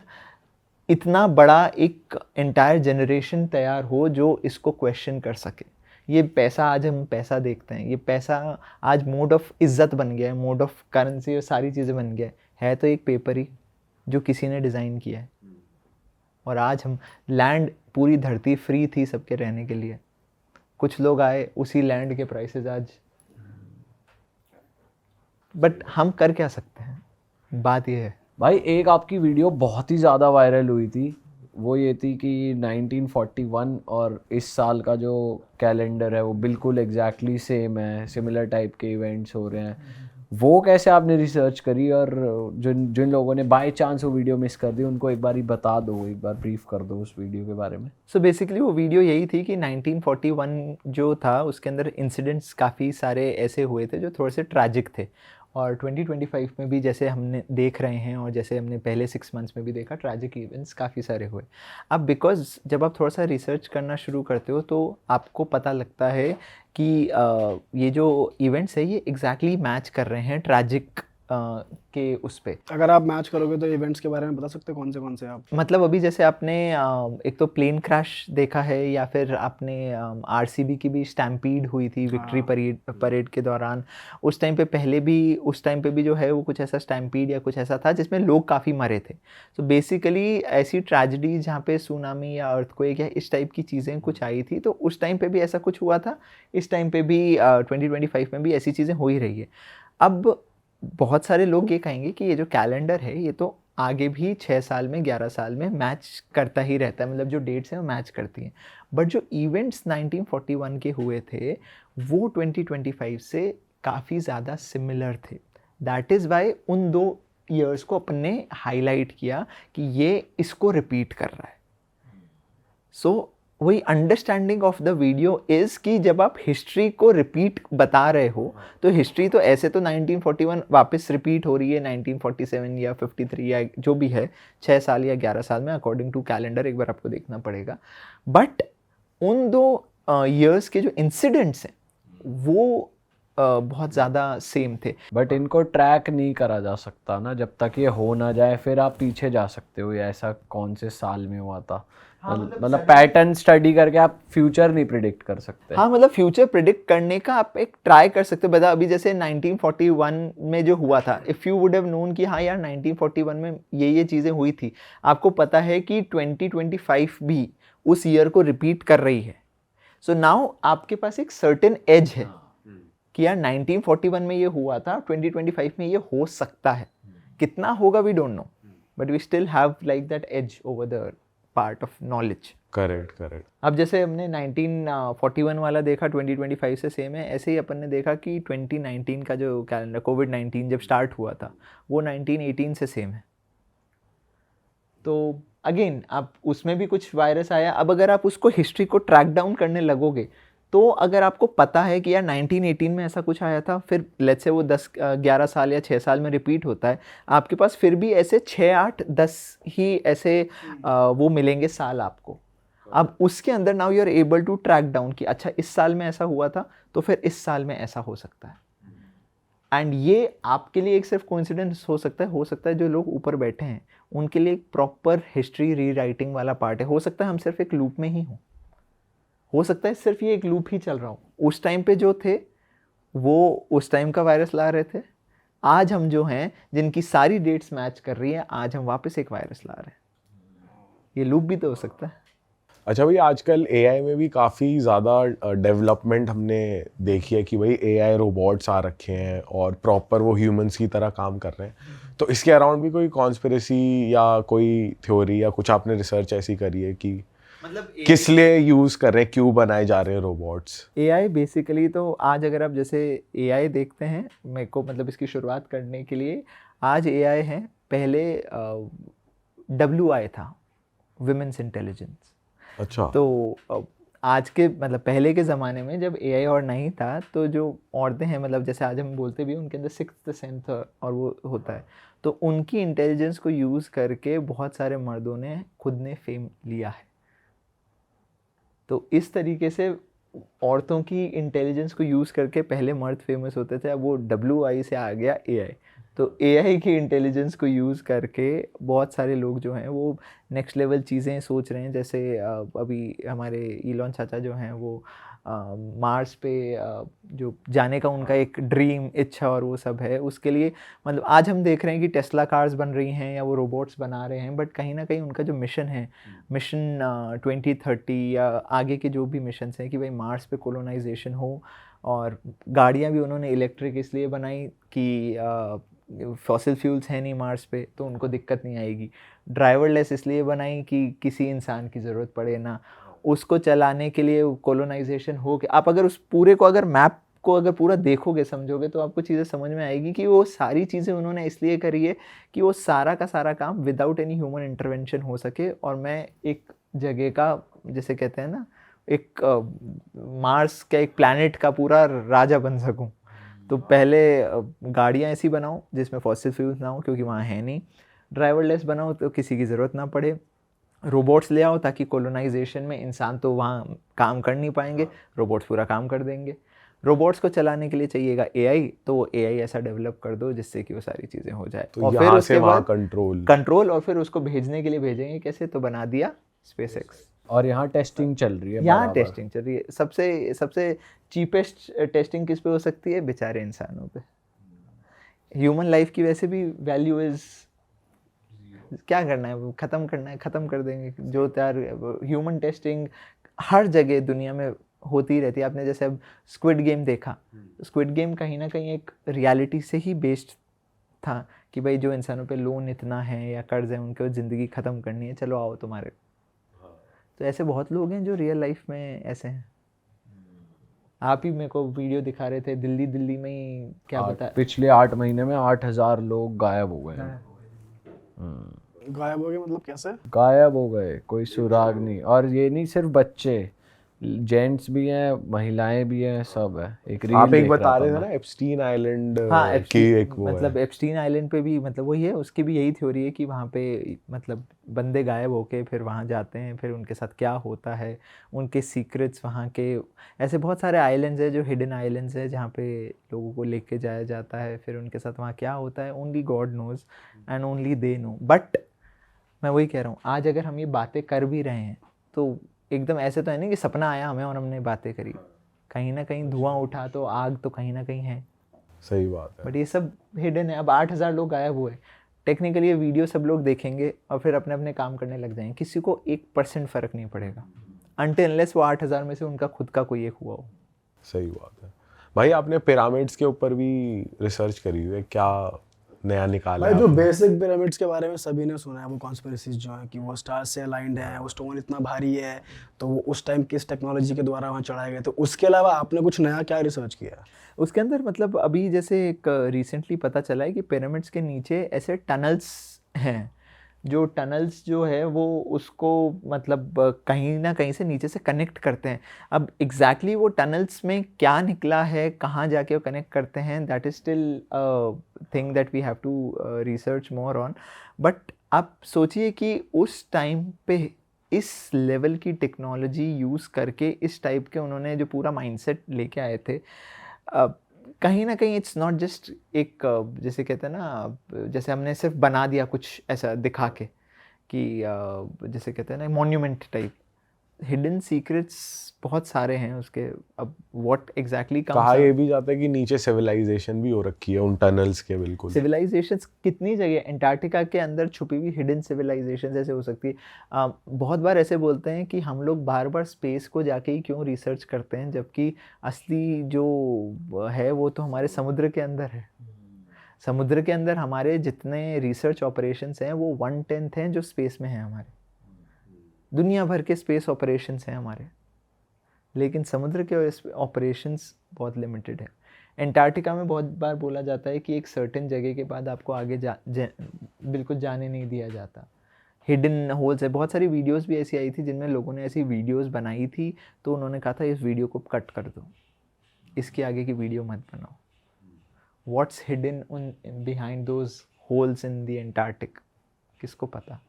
इतना बड़ा एक एंटायर जनरेशन तैयार हो जो इसको क्वेश्चन कर सके। ये पैसा, आज हम पैसा देखते हैं, ये पैसा आज मोड ऑफ इज्जत बन गया है, मोड ऑफ करेंसी और सारी चीज़ें बन गया है तो एक पेपर ही जो किसी ने डिज़ाइन किया है। और आज हम लैंड, पूरी धरती फ्री थी सबके रहने के लिए, कुछ लोग आए, उसी लैंड के प्राइसेस आज, बट हम कर क्या सकते हैं, बात ये है। भाई एक आपकी वीडियो बहुत ही ज़्यादा वायरल हुई थी, वो ये थी कि 1941 और इस साल का जो कैलेंडर है वो बिल्कुल एग्जैक्टली सेम है, सिमिलर टाइप के इवेंट्स हो रहे हैं। वो कैसे आपने रिसर्च करी, और जिन लोगों ने बाय चांस वो वीडियो मिस कर दी उनको एक बार ही बता दो, एक बार ब्रीफ कर दो उस वीडियो के बारे में। सो बेसिकली वो वीडियो यही थी कि 1941 जो था उसके अंदर इंसिडेंट्स काफ़ी सारे ऐसे हुए थे जो थोड़े से ट्रैजिक थे, और 2025 में भी जैसे हमने देख रहे हैं, और जैसे हमने पहले 6 मंथ्स में भी देखा, ट्रैजिक इवेंट्स काफ़ी सारे हुए। अब बिकॉज जब आप थोड़ा सा रिसर्च करना शुरू करते हो तो आपको पता लगता है कि ये जो इवेंट्स है ये एग्जैक्टली मैच कर रहे हैं ट्रैजिक के उस पे। अगर आप मैच करोगे तो इवेंट्स के बारे में बता सकते हो कौन से आप? मतलब अभी जैसे आपने एक तो प्लेन क्रैश देखा है, या फिर आपने आरसीबी की भी स्टैम्पीड हुई थी विक्ट्री परेड के दौरान, उस टाइम पे भी जो है वो कुछ ऐसा स्टैम्पीड या कुछ ऐसा था जिसमें लोग काफ़ी मरे थे। सो बेसिकली ऐसी ट्रेजेडी जहाँ पे सुनामी या अर्थक्वेक या इस टाइप की चीज़ें कुछ आई थी, तो उस टाइम पे भी ऐसा कुछ हुआ था, इस टाइम पे भी 2025 में भी ऐसी चीज़ें हो ही रही है। अब बहुत सारे लोग ये कहेंगे कि ये जो कैलेंडर है ये तो आगे भी 6 साल में 11 साल में मैच करता ही रहता है, मतलब जो डेट्स हैं वो मैच करती हैं, बट जो इवेंट्स 1941 के हुए थे वो 2025 से काफ़ी ज़्यादा सिमिलर थे। दैट इज़ वाई उन 2 ईयर्स को अपने हाईलाइट किया कि ये इसको रिपीट कर रहा है। सो वही understanding of the video is कि जब आप हिस्ट्री को रिपीट बता रहे हो तो हिस्ट्री तो ऐसे तो 1941 वापस रिपीट हो रही है 1947 या 53 या जो भी है, 6 साल या 11 साल में अकॉर्डिंग टू कैलेंडर, एक बार आपको देखना पड़ेगा। बट उन 2 ईयर्स के जो इंसिडेंट्स हैं वो बहुत ज़्यादा सेम थे। बट इनको ट्रैक नहीं करा जा सकता ना, जब तक ये हो ना जाए फिर आप पीछे जा सकते हो, ये ऐसा कौन से साल में हुआ था। मतलब पैटर्न स्टडी करके आप फ्यूचर नहीं प्रिडिक्ट कर सकते। हाँ, मतलब फ्यूचर प्रिडिक्ट करने का आप एक ट्राई कर सकते हो। बता, अभी जैसे 1941 में जो हुआ था, if you would have known कि हाँ यार 1941 में ये चीज़ें हुई थी, आपको पता है कि 2025 भी उस ईयर को रिपीट कर रही है। सो नाउ आपके पास एक सर्टेन एज है कि यार 1941 में ये हुआ था, 2025 में ये हो सकता है। कितना होगा we don't know, but we still have like that edge over the part of knowledge. Correct. अब जैसे हमने 1941 वाला देखा 2025 से सेम है, ऐसे ही अपन ने देखा कि 2019 का जो कैलेंडर, कोविड-19 जब स्टार्ट हुआ था वो 1918 से सेम है। तो अगेन आप उसमें भी कुछ वायरस आया। अब अगर आप उसको हिस्ट्री को ट्रैक डाउन करने लगोगे तो अगर आपको पता है कि यार 1918 में ऐसा कुछ आया था, फिर लेट्स से वो 10-11 साल या 6 साल में रिपीट होता है, आपके पास फिर भी ऐसे 6-8-10 ही ऐसे वो मिलेंगे साल आपको। अब उसके अंदर now you are able to track down कि अच्छा इस साल में ऐसा हुआ था तो फिर इस साल में ऐसा हो सकता है। एंड ये आपके लिए एक सिर्फ कोइंसिडेंस हो सकता है जो लोग ऊपर बैठे हैं उनके लिए एक प्रॉपर हिस्ट्री रीराइटिंग वाला पार्ट है। हो सकता है हम सिर्फ एक लूप में ही हों, हो सकता है सिर्फ ये एक लूप ही चल रहा हो। उस टाइम पे जो थे वो उस टाइम का वायरस ला रहे थे, आज हम जो हैं जिनकी सारी डेट्स मैच कर रही हैं, आज हम वापस एक वायरस ला रहे हैं। ये लूप भी तो हो सकता है। अच्छा भाई, आजकल एआई में भी काफ़ी ज़्यादा डेवलपमेंट हमने देखी है कि भाई एआई रोबोट्स आ रखे हैं और प्रॉपर वो ह्यूमंस की तरह काम कर रहे हैं। तो इसके अराउंड भी कोई कॉन्स्पिरेसी या कोई थ्योरी या कुछ आपने रिसर्च ऐसी करी है कि मतलब किस लिए यूज़ कर रहे हैं, क्यों बनाए जा रहे हैं रोबोट्स? एआई बेसिकली तो आज अगर आप जैसे एआई देखते हैं, मेरे को मतलब इसकी शुरुआत करने के लिए आज एआई है, पहले WI था, विमेंस इंटेलिजेंस। अच्छा। तो आज के मतलब पहले के ज़माने में जब एआई और नहीं था तो जो औरतें हैं, मतलब जैसे आज हम बोलते भी उनके अंदर 6th सेंस और वो होता है, तो उनकी इंटेलिजेंस को यूज़ करके बहुत सारे मर्दों ने खुद ने फेम लिया है। तो इस तरीके से औरतों की इंटेलिजेंस को यूज़ करके पहले मर्द फेमस होते थे, अब वो WI से आ गया एआई। तो एआई की इंटेलिजेंस को यूज़ करके बहुत सारे लोग जो हैं वो नेक्स्ट लेवल चीज़ें सोच रहे हैं। जैसे अभी हमारे इलॉन चाचा जो हैं वो मार्स पे जो जाने का उनका एक ड्रीम इच्छा और वो सब है, उसके लिए मतलब आज हम देख रहे हैं कि टेस्ला कार्स बन रही हैं या वो रोबोट्स बना रहे हैं, बट कहीं ना कहीं उनका जो मिशन है, मिशन 2030 या आगे के जो भी मिशंस हैं कि भाई मार्स पे कोलोनाइजेशन हो। और गाड़ियाँ भी उन्होंने इलेक्ट्रिक इसलिए बनाई कि फॉसिल फ्यूल्स हैं नहीं मार्स पे तो उनको दिक्कत नहीं आएगी। ड्राइवरलेस इसलिए बनाई कि किसी इंसान की ज़रूरत पड़े ना, उसको चलाने के लिए कोलोनाइजेशन हो के आप अगर उस पूरे को अगर मैप को अगर पूरा देखोगे समझोगे तो आपको चीज़ें समझ में आएगी कि वो सारी चीज़ें उन्होंने इसलिए करी है कि वो सारा का सारा काम विदाउट एनी ह्यूमन इंटरवेंशन हो सके और मैं एक जगह का, जैसे कहते हैं ना, एक मार्स का एक प्लैनेट का पूरा राजा बन सकूं। तो पहले गाड़ियाँ ऐसी बनाओ जिसमें फॉसिल फ्यूल्स ना हो क्योंकि वहाँ है नहीं, ड्राइवरलेस बनाओ तो किसी की ज़रूरत ना पड़े, रोबोट्स ले आओ ताकि कोलोनाइजेशन में इंसान तो वहाँ काम कर नहीं पाएंगे, रोबोट्स पूरा काम कर देंगे। रोबोट्स को चलाने के लिए चाहिएगा एआई, तो वो एआई ऐसा डेवलप कर दो जिससे कि वो सारी चीज़ें हो जाए। तो और फिर यहाँ उसके से वहाँ बाद कंट्रोल और फिर उसको भेजने के लिए भेजेंगे कैसे, तो बना दिया स्पेसएक्स। और यहाँ टेस्टिंग चल रही है, यहाँ बराबर। टेस्टिंग चल रही है। सबसे चीपेस्ट टेस्टिंग किस पे हो सकती है? बेचारे इंसानों पे। ह्यूमन लाइफ की वैसे भी वैल्यू इज, क्या करना है, ख़त्म करना है, ख़त्म कर देंगे जो तैयार। ह्यूमन टेस्टिंग हर जगह दुनिया में होती रहती है। आपने जैसे अब स्क्विड गेम देखा, स्क्विड गेम कहीं ना कहीं एक रियलिटी से ही बेस्ड था कि भाई जो इंसानों पे लोन इतना है या कर्ज है उनको ज़िंदगी ख़त्म करनी है, चलो आओ तुम्हारे। तो ऐसे बहुत लोग हैं जो रियल लाइफ में ऐसे हैं। आप ही मेरे को वीडियो दिखा रहे थे दिल्ली में ही, क्या बता, पिछले 8 महीने में 8,000 लोग गायब हो गए हैं। गायब हो गए मतलब कैसे? गायब हो गए, कोई सुराग नहीं। और ये नहीं सिर्फ बच्चे, जेंट्स भी हैं, महिलाएं भी हैं, सब है। एक रील आप एक देख बता रहा रहे था थे मैं। ना एप्स्टीन आइलैंड हाँ, की एक वो मतलब है। एप्स्टीन आइलैंड पे भी मतलब वही है, उसकी भी यही थ्योरी है कि वहाँ पे मतलब बंदे गायब होके फिर वहाँ जाते हैं, फिर उनके साथ क्या होता है, उनके सीक्रेट्स वहाँ के। ऐसे बहुत सारे आइलैंड्स हैं जो हिडन आइलैंड्स हैं जहाँ पे लोगों को लेके जाया जाता है, फिर उनके साथ वहाँ क्या होता है only God knows and only they know. But मैं वही कह रहा हूँ, आज अगर हम ये बातें कर भी रहे हैं तो एकदम ऐसे तो है नहीं कि सपना आया हमें और हमने बातें करी। कहीं ना कहीं धुआं उठा तो आग तो कहीं ना कहीं है। सही बात है। बट ये सब हिडन है। अब 8,000 लोग गायब हुए, टेक्निकली ये वीडियो सब लोग देखेंगे और फिर अपने अपने काम करने लग जाएंगे, किसी को 1% फ़र्क नहीं पड़ेगा अनटिल अनलेस वो 8,000 में से उनका खुद का कोई एक हुआ हो। सही बात है। भाई आपने पिरामिड्स के ऊपर भी रिसर्च करी हुई है, क्या नया निकाला भाई है जो आपने? बेसिक पिरामिड्स के बारे में सभी ने सुना है, वो कॉन्स्पिरेसीज जो है कि वो स्टार्स से अलाइंड है, वो स्टोन इतना भारी है, तो वो उस टाइम किस टेक्नोलॉजी के द्वारा वहाँ चढ़ाए गए। तो उसके अलावा आपने कुछ नया क्या रिसर्च किया? उसके अंदर मतलब अभी जैसे एक रिसेंटली पता चला है कि पिरामिड्स के नीचे ऐसे टनल्स हैं, जो टनल्स जो है वो उसको मतलब कहीं ना कहीं से नीचे से कनेक्ट करते हैं। अब एग्जैक्टली वो टनल्स में क्या निकला है, कहाँ जाके वो कनेक्ट करते हैं, that is still thing that we have to research more on. But आप सोचिए कि उस टाइम पे इस लेवल की टेक्नोलॉजी यूज़ करके इस टाइप के उन्होंने जो पूरा माइंडसेट लेके आए थे, कहीं ना कहीं इट्स नॉट जस्ट एक जैसे कहते हैं ना, जैसे हमने सिर्फ बना दिया कुछ ऐसा दिखा के कि जैसे कहते हैं ना मॉन्यूमेंट टाइप। हिडन सीक्रेट्स बहुत सारे हैं उसके। अब व्हाट एग्जैक्टली कहा ये भी जाता है कि नीचे सिविलाइजेशन भी हो रखी है उन टनल्स के, बिल्कुल। सिविलाइजेशंस कितनी जगह अंटार्कटिका के अंदर छुपी हुई हिडन सिविलाइजेशन ऐसे हो सकती है। बहुत बार ऐसे बोलते हैं कि हम लोग बार बार स्पेस को जाके ही क्यों रिसर्च करते हैं, जबकि असली जो है वो तो हमारे समुद्र के अंदर है। समुद्र के अंदर हमारे जितने रिसर्च ऑपरेशंस हैं वो 1/10 हैं जो स्पेस में हैं हमारे। दुनिया भर के स्पेस ऑपरेशंस हैं हमारे, लेकिन समुद्र के ऑपरेशंस बहुत लिमिटेड है। एंटार्क्टिका में बहुत बार बोला जाता है कि एक सर्टेन जगह के बाद आपको आगे बिल्कुल जाने नहीं दिया जाता। हिडन होल्स है। बहुत सारी वीडियोस भी ऐसी आई थी जिनमें लोगों ने ऐसी वीडियोस बनाई थी, तो उन्होंने कहा था इस वीडियो को कट कर दो, इसके आगे की वीडियो मत बनाओ। व्हाट्स हिडन उन behind those holes in the Antarctic, किसको पता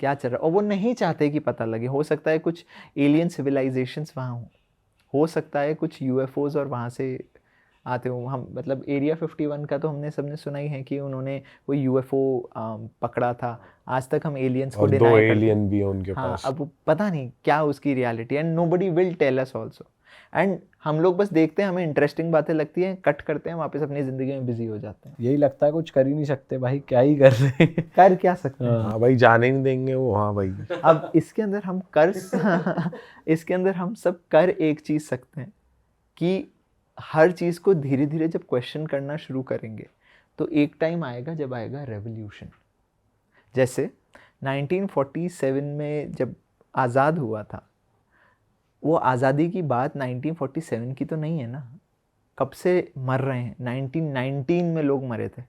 क्या चल रहा है। और वो नहीं चाहते कि पता लगे। हो सकता है कुछ एलियन सिविलाइजेशंस वहाँ हो सकता है कुछ यूएफओज और वहाँ से आते हो। हम मतलब एरिया 51 का तो हमने सबने सुना ही है कि उन्होंने कोई यूएफओ पकड़ा था। आज तक हम एलियंस को और 2 डिनाई करते एलियन हैं। भी है उनके हाँ, पास। अब पता नहीं क्या उसकी reality, and nobody will tell us also. And हम लोग बस देखते हैं, हमें इंटरेस्टिंग बातें लगती हैं, कट करते हैं, वापस अपनी ज़िंदगी में बिजी हो जाते हैं। यही लगता है कुछ कर ही नहीं सकते भाई, क्या ही कर रहे हैं। कर क्या सकते हैं। हाँ भाई, जाने नहीं देंगे वो। हाँ भाई। अब इसके अंदर हम कर इसके अंदर हम सब कर एक चीज़ सकते हैं कि हर चीज़ को धीरे धीरे जब क्वेश्चन करना शुरू करेंगे तो एक टाइम आएगा जब आएगा रेवोल्यूशन। जैसे 1947 में जब आज़ाद हुआ था, वो आज़ादी की बात 1947 की तो नहीं है ना। कब से मर रहे हैं, 1919 में लोग मरे थे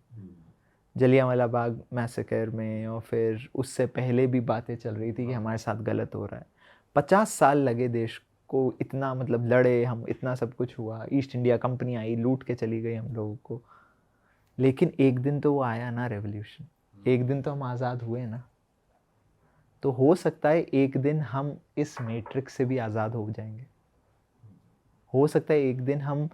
जलियांवाला बाग मैसेकर में, और फिर उससे पहले भी बातें चल रही थी कि हमारे साथ गलत हो रहा है। 50 साल लगे देश को, इतना मतलब लड़े हम, इतना सब कुछ हुआ, ईस्ट इंडिया कंपनी आई, लूट के चली गई हम लोगों को। लेकिन एक दिन तो वो आया ना रेवोल्यूशन, एक दिन तो हम आज़ाद हुए ना। तो हो सकता है एक दिन हम इस मैट्रिक्स से भी आज़ाद हो जाएंगे। हो सकता है एक दिन हम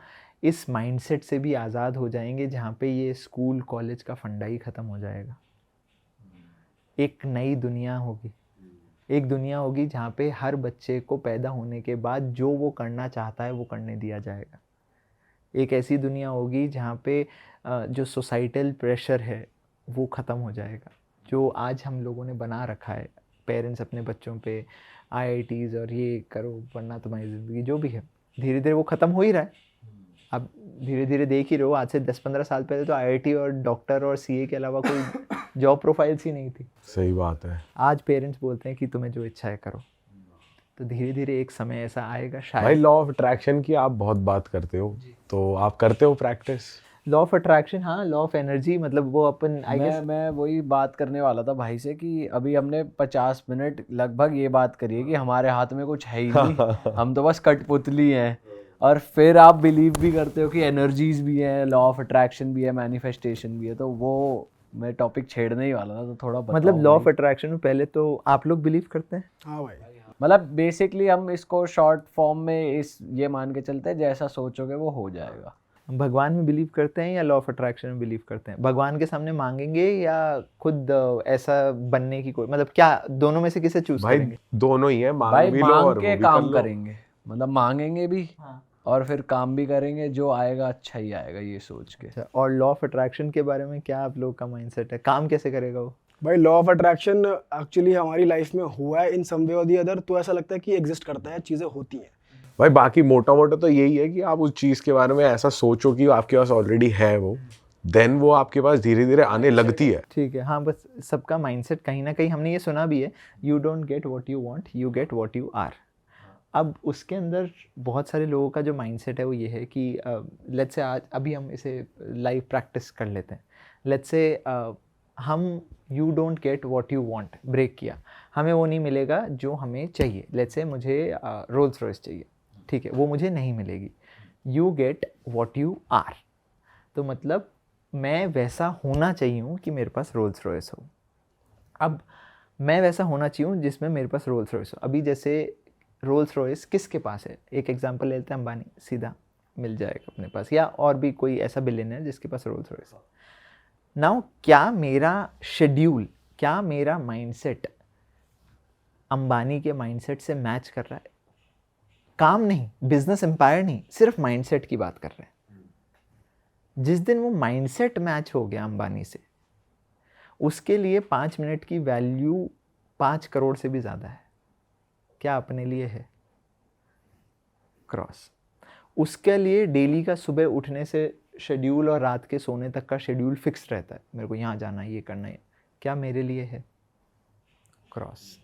इस माइंडसेट से भी आज़ाद हो जाएंगे जहाँ पे ये स्कूल कॉलेज का फंडा ही ख़त्म हो जाएगा। एक नई दुनिया होगी, एक दुनिया होगी जहाँ पे हर बच्चे को पैदा होने के बाद जो वो करना चाहता है वो करने दिया जाएगा। एक ऐसी दुनिया होगी जहाँ पे जो सोसाइटल प्रेशर है वो ख़त्म हो जाएगा, जो आज हम लोगों ने बना रखा है पेरेंट्स अपने बच्चों पे, IITs और ये करो वरना तुम्हारी ज़िंदगी जो भी है, धीरे धीरे वो ख़त्म हो ही रहा है। अब धीरे धीरे देख ही रहे हो, आज से 10-15 साल पहले तो IIT और डॉक्टर और CA के अलावा कोई जॉब प्रोफाइल्स ही नहीं थी। सही बात है। आज पेरेंट्स बोलते हैं कि तुम्हें जो इच्छा है करो। तो धीरे धीरे एक समय ऐसा आएगा भाई शायद। लॉ ऑफ अट्रैक्शन की आप बहुत बात करते हो, तो आप करते हो प्रैक्टिस? लॉ ऑफ अट्रैक्शन, हाँ, लॉ ऑफ एनर्जी, मतलब वो अपन आई गेस मैं वही बात करने वाला था भाई से कि अभी हमने 50 मिनट लगभग ये बात करी है कि हमारे हाथ में कुछ है ही नहीं, हम तो बस कठपुतली हैं। और फिर आप बिलीव भी करते हो कि एनर्जीज भी हैं, लॉ ऑफ अट्रैक्शन भी है, मैनिफेस्टेशन भी है, तो वो मैं टॉपिक छेड़ने ही वाला था, तो थोड़ा बताओ मतलब लॉ ऑफ भाई। अट्रैक्शन में पहले तो आप लोग बिलीव करते हैं? हाँ भाई, मतलब बेसिकली हम इसको शॉर्ट फॉर्म में इस ये मान के चलते हैं जैसा सोचोगे वो हो जाएगा। भगवान में बिलीव करते हैं या लॉ ऑफ अट्रैक्शन में बिलीव करते हैं? भगवान के सामने मांगेंगे या खुद ऐसा बनने की कोई, मतलब क्या दोनों में से किसे चूज भाई करेंगे? दोनों ही है, मांग भाई भी लो मांग और के वो भी कर काम लो। करेंगे, मतलब मांगेंगे भी और फिर काम भी करेंगे, जो आएगा अच्छा ही आएगा ये सोच के। अच्छा, और लॉ ऑफ अट्रैक्शन के बारे में क्या आप लोग का माइंडसेट है? काम कैसे करेगा वो? भाई लॉ ऑफ अट्रैक्शन एक्चुअली हमारी लाइफ में हुआ है इन सम वे और दी अदर, तो ऐसा लगता है कि एग्जिस्ट करता है, चीज़ें होती हैं। भाई बाकी मोटा मोटा तो यही है कि आप उस चीज के बारे में ऐसा सोचो कि आपके पास ऑलरेडी है वो, देन वो आपके पास धीरे धीरे आने लगती है। ठीक है, हाँ, बस सबका माइंडसेट कहीं ना कहीं हमने ये सुना भी है, you don't get what you want, you get what you are. अब उसके अंदर बहुत सारे लोगों का जो माइंडसेट है वो ये है कि लेट्स से आज अभी हम इसे लाइव प्रैक्टिस कर लेते हैं। लेट्स से हम you don't get what you want break किया, हमें वो नहीं मिलेगा जो हमें चाहिए। लेट्स से मुझे रोल्स रॉयस चाहिए, ठीक है, वो मुझे नहीं मिलेगी। You get what you are, तो मतलब मैं वैसा होना चाहिए हूँ कि मेरे पास रोल्स रॉयस हो। अब मैं वैसा होना चाहिए हूँ जिसमें मेरे पास रोल्स रॉयस हो। अभी जैसे रोल्स रॉयस किसके पास है? एक एग्जांपल लेते हैं, अंबानी, सीधा मिल जाएगा अपने पास, या और भी कोई ऐसा बिलियनर जिसके पास रोल्स रॉयस है। नाउ क्या मेरा शेड्यूल, क्या मेरा माइंडसेट अंबानी के माइंडसेट से मैच कर रहा है? काम नहीं, बिजनेस एम्पायर नहीं, सिर्फ माइंडसेट की बात कर रहे हैं। जिस दिन वो माइंडसेट मैच हो गया अंबानी से, उसके लिए 5 मिनट की वैल्यू 5 करोड़ से भी ज़्यादा है। क्या अपने लिए है? क्रॉस। उसके लिए डेली का सुबह उठने से शेड्यूल और रात के सोने तक का शेड्यूल फिक्स रहता है, मेरे को यहाँ जाना है, ये करना है। क्या मेरे लिए है? क्रॉस।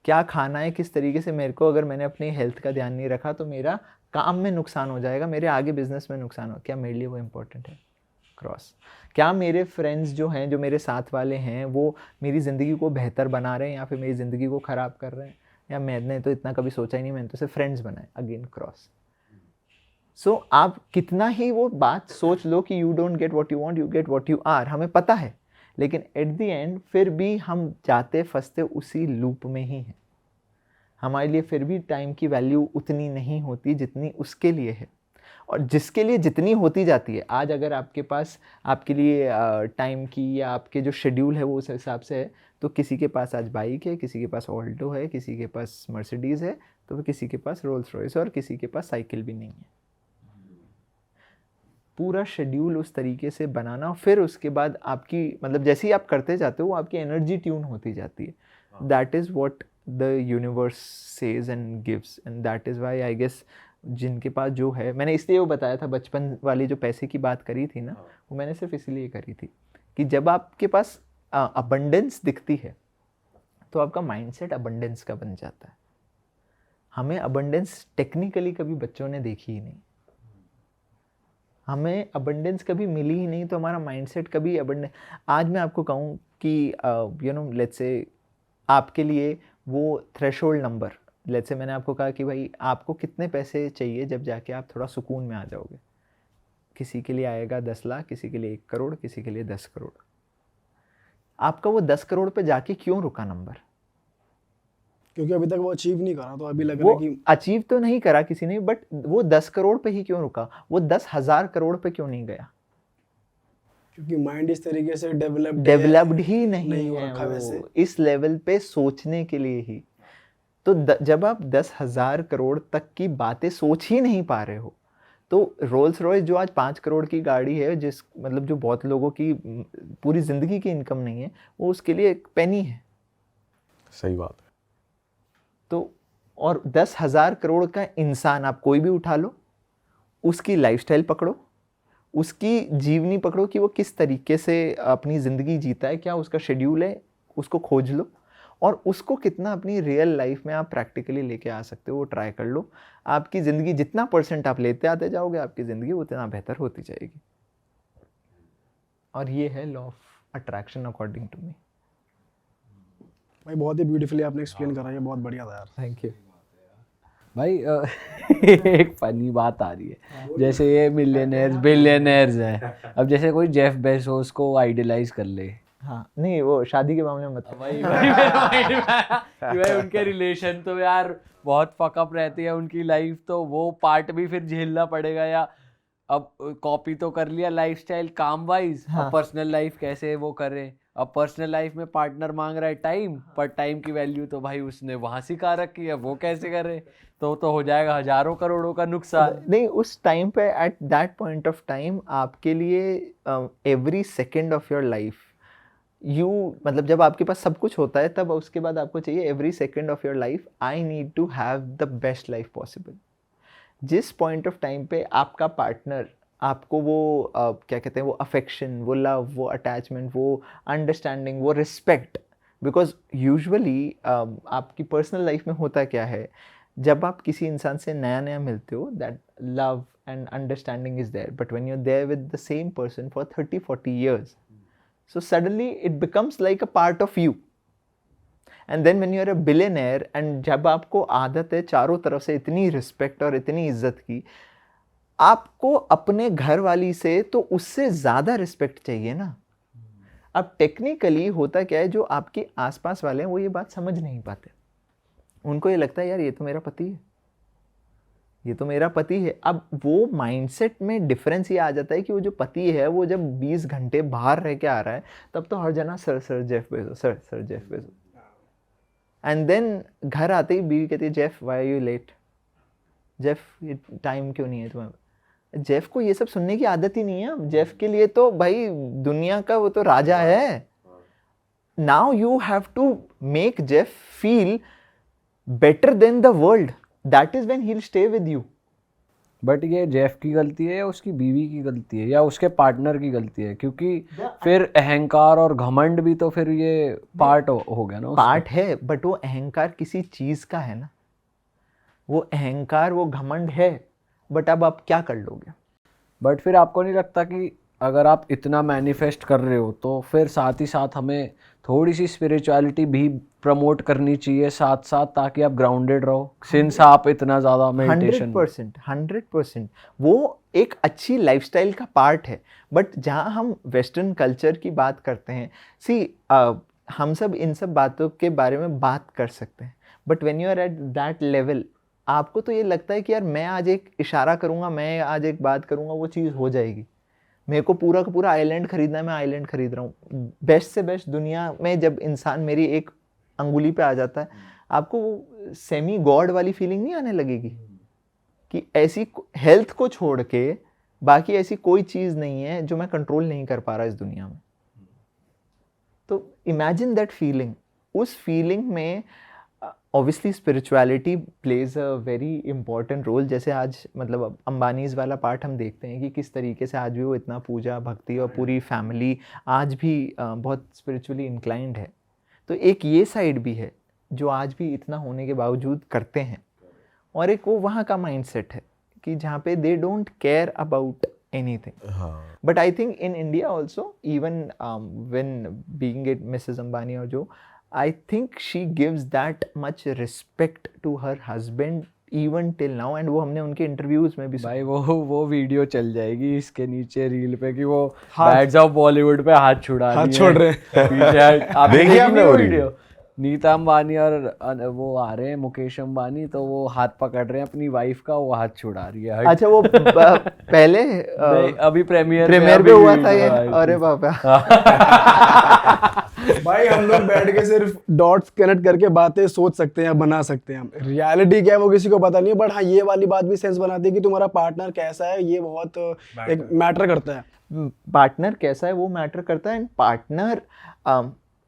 क्या खाना है, किस तरीके से मेरे को, अगर मैंने अपनी हेल्थ का ध्यान नहीं रखा तो मेरा काम में नुकसान हो जाएगा, मेरे आगे बिजनेस में नुकसान हो, क्या मेरे लिए वो इम्पोर्टेंट है? क्रॉस। क्या मेरे फ्रेंड्स जो हैं, जो मेरे साथ वाले हैं, वो मेरी ज़िंदगी को बेहतर बना रहे हैं या फिर मेरी ज़िंदगी को ख़राब कर रहे हैं? या मैंने तो इतना कभी सोचा ही नहीं, मैंने तो सिर्फ फ्रेंड्स बनाए, अगेन क्रॉस। सो आप कितना ही वो बात सोच लो कि you don't get what you want, you get what you are, हमें पता है, लेकिन एट द एंड फिर भी हम जाते फंसते उसी लूप में ही हैं। हमारे लिए फिर भी टाइम की वैल्यू उतनी नहीं होती जितनी उसके लिए है, और जिसके लिए जितनी होती जाती है। आज अगर आपके पास आपके लिए टाइम की या आपके जो शेड्यूल है वो उस हिसाब से है, तो किसी के पास आज बाइक है, किसी के पास ऑल्टो है, किसी के पास मर्सिडीज़ है, तो किसी के पास रोल्स रॉयस है, और किसी के पास साइकिल भी नहीं है। पूरा शेड्यूल उस तरीके से बनाना, फिर उसके बाद आपकी, मतलब जैसे ही आप करते जाते हो, आपकी एनर्जी ट्यून होती जाती है। That is what the universe says and gives, and that is why I guess जिनके पास जो है, मैंने इसलिए वो बताया था, बचपन वाली जो पैसे की बात करी थी ना, वो मैंने सिर्फ इसलिए करी थी कि जब आपके पास अबंडेंस दिखती है तो आपका माइंडसेट अबंडेंस का बन जाता है। हमें अबंडेंस टेक्निकली कभी बच्चों ने देखी ही नहीं, हमें अबंडेंस कभी मिली ही नहीं, तो हमारा माइंडसेट कभी अबंडेंस। आज मैं आपको कहूँ कि यू नो लेट्स से आपके लिए वो थ्रेशोल्ड नंबर, लेट्स से मैंने आपको कहा कि भाई आपको कितने पैसे चाहिए जब जाके आप थोड़ा सुकून में आ जाओगे। किसी के लिए आएगा 10 लाख, किसी के लिए 1 करोड़, किसी के लिए 10 करोड़। आपका वो 10 करोड़ पे जाके क्यों रुका नंबर? क्योंकि अभी तक वो अचीव नहीं करा, तो अभी लग रहा वो है कि अचीव तो नहीं करा किसी ने, बट वो 10 करोड़ पे ही क्यों रुका? वो 10,000 करोड़ पे क्यों नहीं गया? क्योंकि माइंड इस तरीके से डेवलप्ड ही नहीं हो है रखा वैसे। वो इस लेवल पे सोचने के लिए ही। तो जब आप 10,000 करोड़ तक की बातें सोच ही नहीं पा रहे हो, तो रोल्स रॉयस जो आज 5 करोड़ की गाड़ी है, जिस मतलब जो बहुत लोगों की पूरी ज़िंदगी की इनकम नहीं है, वो उसके लिए एक पेनी है। सही बात है। तो और 10,000 करोड़ का इंसान आप कोई भी उठा लो, उसकी लाइफस्टाइल पकड़ो, उसकी जीवनी पकड़ो कि वो किस तरीके से अपनी ज़िंदगी जीता है, क्या उसका शेड्यूल है, उसको खोज लो, और उसको कितना अपनी रियल लाइफ में आप प्रैक्टिकली लेके आ सकते हो वो ट्राई कर लो। आपकी ज़िंदगी जितना % आप लेते आते जाओगे, आपकी ज़िंदगी उतना बेहतर होती जाएगी। और ये है law of attraction according to me. भाई बहुत ही ब्यूटीफुली आपने एक्सप्लेन करा, ये बहुत बढ़िया था यार। Thank you. भाई एक फनी बात आ रही है, जैसे ये मिलियनेयर्स बिलियनेयर्स हैं, अब जैसे कोई जेफ बेजोस को आइडलाइज कर ले, हाँ नहीं, वो शादी के मामले में मत। वही वही मेरे माइंड में आया कि भाई उनके रिलेशन तो यार बहुत फकअप रहती है, उनकी लाइफ तो वो पार्ट भी फिर झेलना पड़ेगा, या अब कॉपी तो कर लिया लाइफस्टाइल काम वाइज, अब पर्सनल लाइफ कैसे वो करे, अब पर्सनल लाइफ में पार्टनर मांग रहा है टाइम, पर टाइम की वैल्यू तो भाई उसने वहां सिखा रखी है, वो कैसे करे, तो हो जाएगा हजारों करोड़ों का नुकसान। नहीं, उस टाइम पे at that point of time आपके लिए every second of your life you, मतलब जब आपके पास सब कुछ होता है तब उसके बाद आपको चाहिए every second of your life I need to have the best life possible. जिस पॉइंट ऑफ टाइम पे आपका पार्टनर आपको वो क्या कहते हैं, वो अफेक्शन, वो लव, वो अटैचमेंट, वो अंडरस्टैंडिंग, वो रिस्पेक्ट, बिकॉज यूजुअली आपकी पर्सनल लाइफ में होता क्या है, जब आप किसी इंसान से नया नया मिलते हो that love and understanding is there, but when you are there with the same person for 30-40 years, so suddenly it becomes like a part of you. And then when you are a billionaire and जब आपको आदत है चारों तरफ से इतनी respect और इतनी इज्जत की, आपको अपने घर वाली से तो उससे ज़्यादा रिस्पेक्ट चाहिए ना। अब टेक्निकली होता क्या है, जो आपके आसपास वाले हैं वो ये बात समझ नहीं पाते, उनको ये लगता है यार ये तो मेरा पति है, ये तो मेरा पति है। अब वो माइंडसेट में डिफरेंस ये आ जाता है कि वो जो पति है वो जब 20 घंटे बाहर रह के आ रहा है तब तो हर जना sir Jeff Bezos, sir Jeff Bezos, and then घर आते ही बीवी कहती है Jeff why are you late, Jeff ये टाइम क्यों नहीं है तुम्हें। जेफ को ये सब सुनने की आदत ही नहीं है, जेफ के लिए तो भाई दुनिया का वो तो राजा है। Now you have to make Jeff feel better than the world, that is when he'll stay with you. But ये जेफ की गलती है या उसकी बीवी की गलती है या उसके पार्टनर की गलती है, क्योंकि फिर अहंकार और घमंड भी तो फिर ये पार्ट हो गया ना उसका। पार्ट है, बट वो अहंकार किसी चीज का है ना, वो अहंकार वो घमंड है, बट अब आप क्या कर लोगे। बट फिर आपको नहीं लगता कि अगर आप इतना मैनिफेस्ट कर रहे हो तो फिर साथ ही साथ हमें थोड़ी सी स्पिरिचुअलिटी भी प्रमोट करनी चाहिए साथ साथ, ताकि आप ग्राउंडेड रहो, सिंस आप इतना ज़्यादा मेडिटेशन। 100% वो एक अच्छी लाइफस्टाइल का पार्ट है, बट जहाँ हम वेस्टर्न कल्चर की बात करते हैं, सी हम सब इन सब बातों के बारे में बात कर सकते हैं, but when you are at that level आपको तो ये लगता है कि यार मैं आज एक इशारा करूँगा, मैं आज एक बात करूँगा, वो चीज़ हो जाएगी। मेरे को पूरा का पूरा आइलैंड खरीदना है, मैं आइलैंड खरीद रहा हूँ, बेस्ट से बेस्ट दुनिया में। जब इंसान मेरी एक अंगुली पे आ जाता है, आपको वो सेमी गॉड वाली फीलिंग नहीं आने लगेगी कि ऐसी हेल्थ को छोड़ के बाकी ऐसी कोई चीज़ नहीं है जो मैं कंट्रोल नहीं कर पा रहा इस दुनिया में। तो इमेजिन दैट फीलिंग, उस फीलिंग में obviously spirituality plays a very important role. जैसे आज मतलब अब अंबानीज़ वाला पार्ट हम देखते हैं कि किस तरीके से आज भी वो इतना पूजा भक्ति और पूरी फैमिली आज भी बहुत स्पिरिचुअली इंक्लाइंड है। तो एक ये साइड भी है जो आज भी इतना होने के बावजूद करते हैं, और एक वो वहाँ का माइंडसेट है कि जहाँ पे they don't care about anything. But I think in India also, even when being it Mrs. Ambani or Joe, I think she gives that much respect to her husband even till now, and वो हमने उनके interviews में भी भाई वो video चल जाएगी इसके नीचे रील पे कि वो बैड जाओ बॉलीवुड पे हाथ छुड़ा हाथ छोड़ रहे हैं। पीछे आप देखिए आपने वो वीडियो, नीता अंबानी और वो आ रहे हैं मुकेश अंबानी, तो वो हाथ पकड़ रहे हैं अपनी वाइफ का, वो हाथ छुड़ा रही है। अच्छा वो पहले अभी प्रीमियर पे हुआ था ये, अरे बाबा। भाई हम लोग बैठ के सिर्फ डॉट्स कनेक्ट करके बातें सोच सकते हैं, बना सकते हैं, रियलिटी क्या है वो किसी को पता नहीं है। बट हाँ ये वाली बात भी सेंस बनाती है कि तुम्हारा पार्टनर कैसा है, ये बहुत एक मैटर करता है। पार्टनर कैसा है वो मैटर करता है, एंड पार्टनर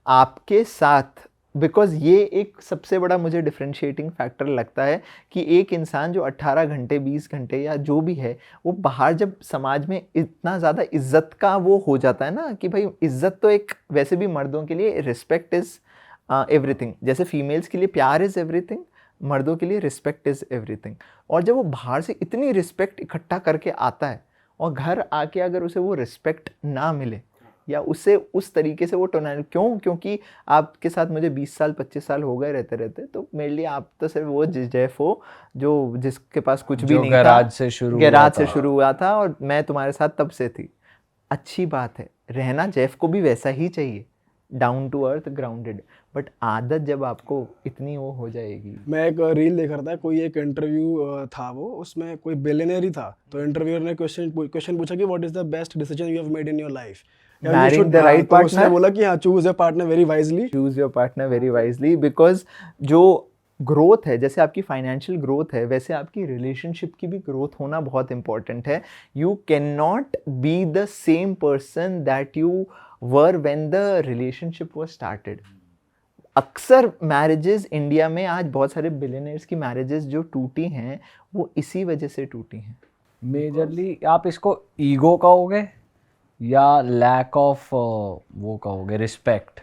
आपके साथ, बिकॉज ये एक सबसे बड़ा मुझे डिफरेंशिएटिंग फैक्टर लगता है कि एक इंसान जो 18 घंटे 20 घंटे या जो भी है, वो बाहर जब समाज में इतना ज़्यादा इज्जत का वो हो जाता है ना कि भाई इज्जत तो एक वैसे भी मर्दों के लिए रिस्पेक्ट इज़ एवरीथिंग, जैसे फीमेल्स के लिए प्यार इज़ एवरीथिंग, मर्दों के लिए रिस्पेक्ट इज़ एवरीथिंग। और जब वो बाहर से इतनी रिस्पेक्ट इकट्ठा करके आता है और घर आके अगर उसे वो रिस्पेक्ट ना मिले, या उससे उस तरीके से वो टोना क्यों, क्योंकि आपके साथ मुझे 20 साल 25 साल हो गए रहते रहते, तो मेरे लिए आप तो सिर्फ वो जेफ हो जो जिसके पास कुछ भी जो नहीं था, गैराज से शुरू हुआ गैराज से था। शुरू हुआ था, और मैं तुम्हारे साथ तब से थी। अच्छी बात है, रहना जेफ को भी वैसा ही चाहिए, down to earth, grounded, but आदत जब आपको इतनी वो हो जाएगी। मैं एक रील देख रहा था, कोई एक इंटरव्यू था वो, उसमें कोई बिलियनर ही था, तो इंटरव्यूअर ने क्वेश्चन पूछा कि what is the best decision you have made in your life, Marrying the right तो उसने partner? बोला कि हाँ, choose your partner very wisely. Choose your partner very wisely, because जो ग्रोथ है, जैसे आपकी फाइनेंशियल ग्रोथ है वैसे आपकी रिलेशनशिप की भी ग्रोथ होना बहुत इंपॉर्टेंट है। You can not be the same person that you were when the relationship was started. अक्सर मैरिजेस इंडिया में आज बहुत सारे बिलियनर्स की मैरिजेस जो टूटी हैं वो इसी वजह से टूटी हैं। मेजरली आप इसको ईगो कहोगे या लैक ऑफ वो कहोगे रिस्पेक्ट,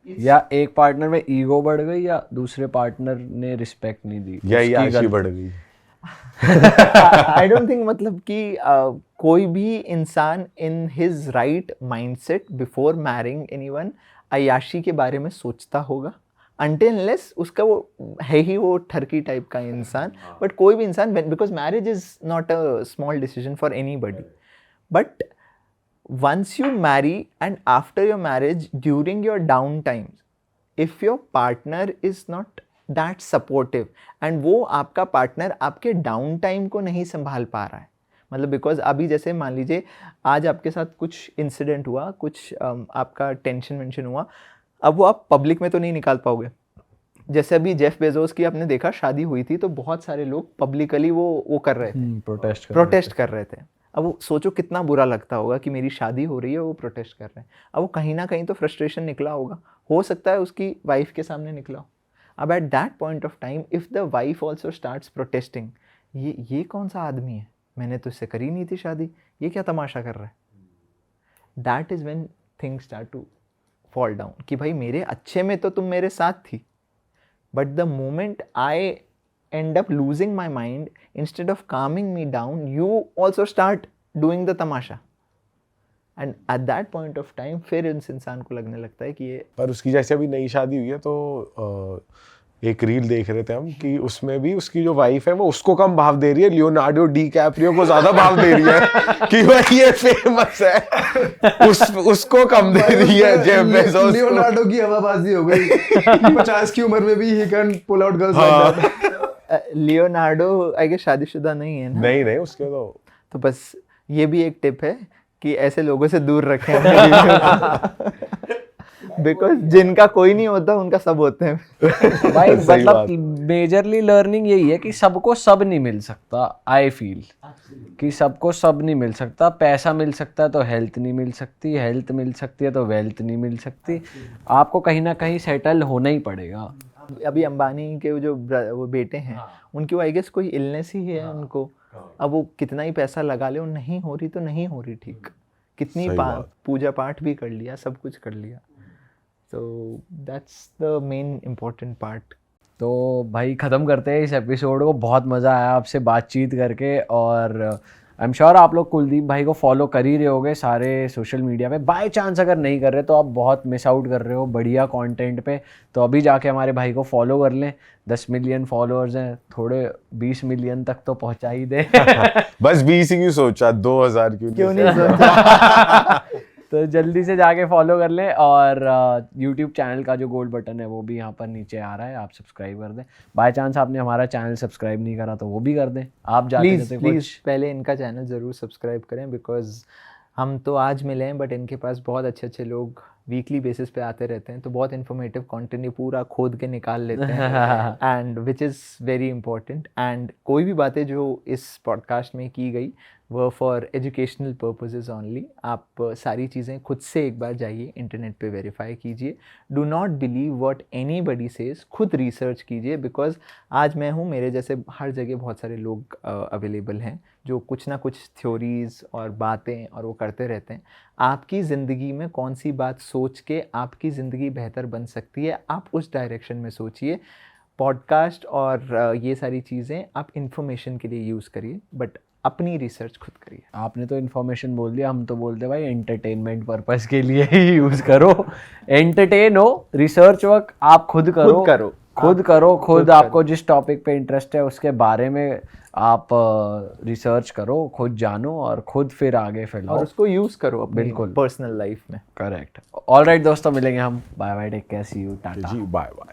या एक पार्टनर में ईगो बढ़ गई या दूसरे पार्टनर ने रिस्पेक्ट नहीं दी, या उसकी याशी गलती। बढ़ गई। आई डोंट थिंक, मतलब कि कोई भी इंसान in his right mindset before marrying anyone अय्याशी के बारे में सोचता होगा, अनटिल अनलेस उसका वो है ही वो ठरकी टाइप का इंसान। बट कोई भी इंसान, because marriage is not a small decision for anybody, but once you marry and after your marriage, during your down times, if your partner is not that supportive and वो आपका partner आपके down time को नहीं संभाल पा रहा है, मतलब बिकॉज अभी जैसे मान लीजिए आज आपके साथ कुछ इंसिडेंट हुआ, कुछ आपका टेंशन वेंशन हुआ, अब वो आप पब्लिक में तो नहीं निकाल पाओगे। जैसे अभी जेफ बेजोस की आपने देखा शादी हुई थी तो बहुत सारे लोग पब्लिकली वो कर रहे थे, प्रोटेस्ट कर रहे थे। अब वो सोचो कितना बुरा लगता होगा कि मेरी शादी हो रही है, वो प्रोटेस्ट कर रहे हैं। अब वो कहीं ना कहीं तो फ्रस्ट्रेशन निकला होगा, हो सकता है उसकी वाइफ के सामने निकला हो। अब at that point of time if the wife also starts protesting, ये कौन सा आदमी है, मैंने तो इससे करी नहीं थी शादी, ये क्या तमाशा कर रहा है, that is when things start to fall down कि भाई मेरे अच्छे में तो तुम मेरे साथ थी, but the moment I end up losing my mind, instead of calming me down, you also start doing the tamasha, and at that point of time फिर इस इंसान को लगने लगता है कि ये। पर उसकी जैसे अभी नई शादी हुई है तो एक रील देख रहे थे हम कि उसमें भी उसकी जो वाइफ है वो उसको कम भाव दे रही है, लियोनार्डो डी कैप्रियो को ज्यादा भाव दे रही है कि भाई ये फेमस है, उसको कम दे रही है जेफ बेजोस को। लियोनार्डो की हवाबाजी हो गई 50 की उम्र में भी he can pull out girls like that. Leonardo I guess शादीशुदा नहीं है ना? नहीं उसके तो बस ये भी एक टिप है कि ऐसे लोगों से दूर रखें बिकॉज जिनका कोई नहीं होता उनका सब होते हैं। भाई सही मतलब बात। मेजरली लर्निंग यही है कि सबको सब नहीं मिल सकता। आई फील कि सबको सब नहीं मिल सकता। पैसा मिल सकता है तो हेल्थ नहीं मिल सकती, हेल्थ मिल सकती है तो वेल्थ नहीं मिल सकती। आपको कहीं ना कहीं सेटल होना ही पड़ेगा। अभी अंबानी के वो बेटे हैं, उनकी वो आई गेस कोई इलनेस ही है उनको। अब वो कितना ही पैसा लगा ले, वो नहीं हो रही तो नहीं हो रही ठीक। कितनी पूजा पाठ भी कर लिया, सब कुछ कर लिया। So that's the main important part. तो भाई ख़त्म करते हैं इस एपिसोड को। बहुत मज़ा आया आपसे बातचीत करके, और आई एम श्योर आप लोग कुलदीप भाई को फॉलो कर ही रहे होगे सारे सोशल मीडिया पे। बाय चांस अगर नहीं कर रहे तो आप बहुत मिस आउट कर रहे हो बढ़िया कंटेंट पे। तो अभी जाके हमारे भाई को फॉलो कर लें। 10 मिलियन फॉलोअर्स हैं, थोड़े 20 मिलियन तक तो पहुंचा ही दे। बस 20 ही क्यों सोचा, 2000 क्यों नहीं सोचा? तो जल्दी से जाके फॉलो कर लें, और YouTube चैनल का जो गोल्ड बटन है वो भी यहाँ पर नीचे आ रहा है, आप सब्सक्राइब कर दें। बाय चांस आपने हमारा चैनल सब्सक्राइब नहीं करा तो वो भी कर दें। आप जाते प्लीज़ पहले इनका चैनल ज़रूर सब्सक्राइब करें, बिकॉज हम तो आज मिले हैं बट इनके पास बहुत अच्छे अच्छे लोग वीकली बेसिस पे आते रहते हैं, तो बहुत इन्फॉर्मेटिव कंटेंट ये पूरा खोद के निकाल लेते हैं and which is very important. And कोई भी बातें जो इस पॉडकास्ट में की गई वो फॉर एजुकेशनल पर्पसेस ओनली। आप सारी चीज़ें खुद से एक बार जाइए, इंटरनेट पे वेरीफाई कीजिए। Do not believe what anybody says, खुद रिसर्च कीजिए, बिकॉज आज मैं हूँ, मेरे जैसे हर जगह बहुत सारे लोग अवेलेबल हैं जो कुछ ना कुछ थ्योरीज़ और बातें और वो करते रहते हैं। आपकी ज़िंदगी में कौन सी बात सोच के आपकी ज़िंदगी बेहतर बन सकती है, आप उस डायरेक्शन में सोचिए। पॉडकास्ट और ये सारी चीज़ें आप इन्फॉर्मेशन के लिए यूज़ करिए, बट अपनी रिसर्च खुद करिए। आपने तो इन्फॉर्मेशन बोल दिया, हम तो बोलते भाई एंटरटेनमेंट पर्पस के लिए ही यूज करो। एंटरटेन हो, रिसर्च वर्क आप खुद करो, खुद आपको जिस टॉपिक पे इंटरेस्ट है उसके बारे में आप रिसर्च करो, खुद जानो और खुद फिर आगे फैलाओ और उसको यूज करो अपनी बिल्कुल। पर्सनल लाइफ में। करेक्ट। ऑलराइट दोस्तों, मिलेंगे हम। Bye bye, take care, see you, tata. जी बाय बाय।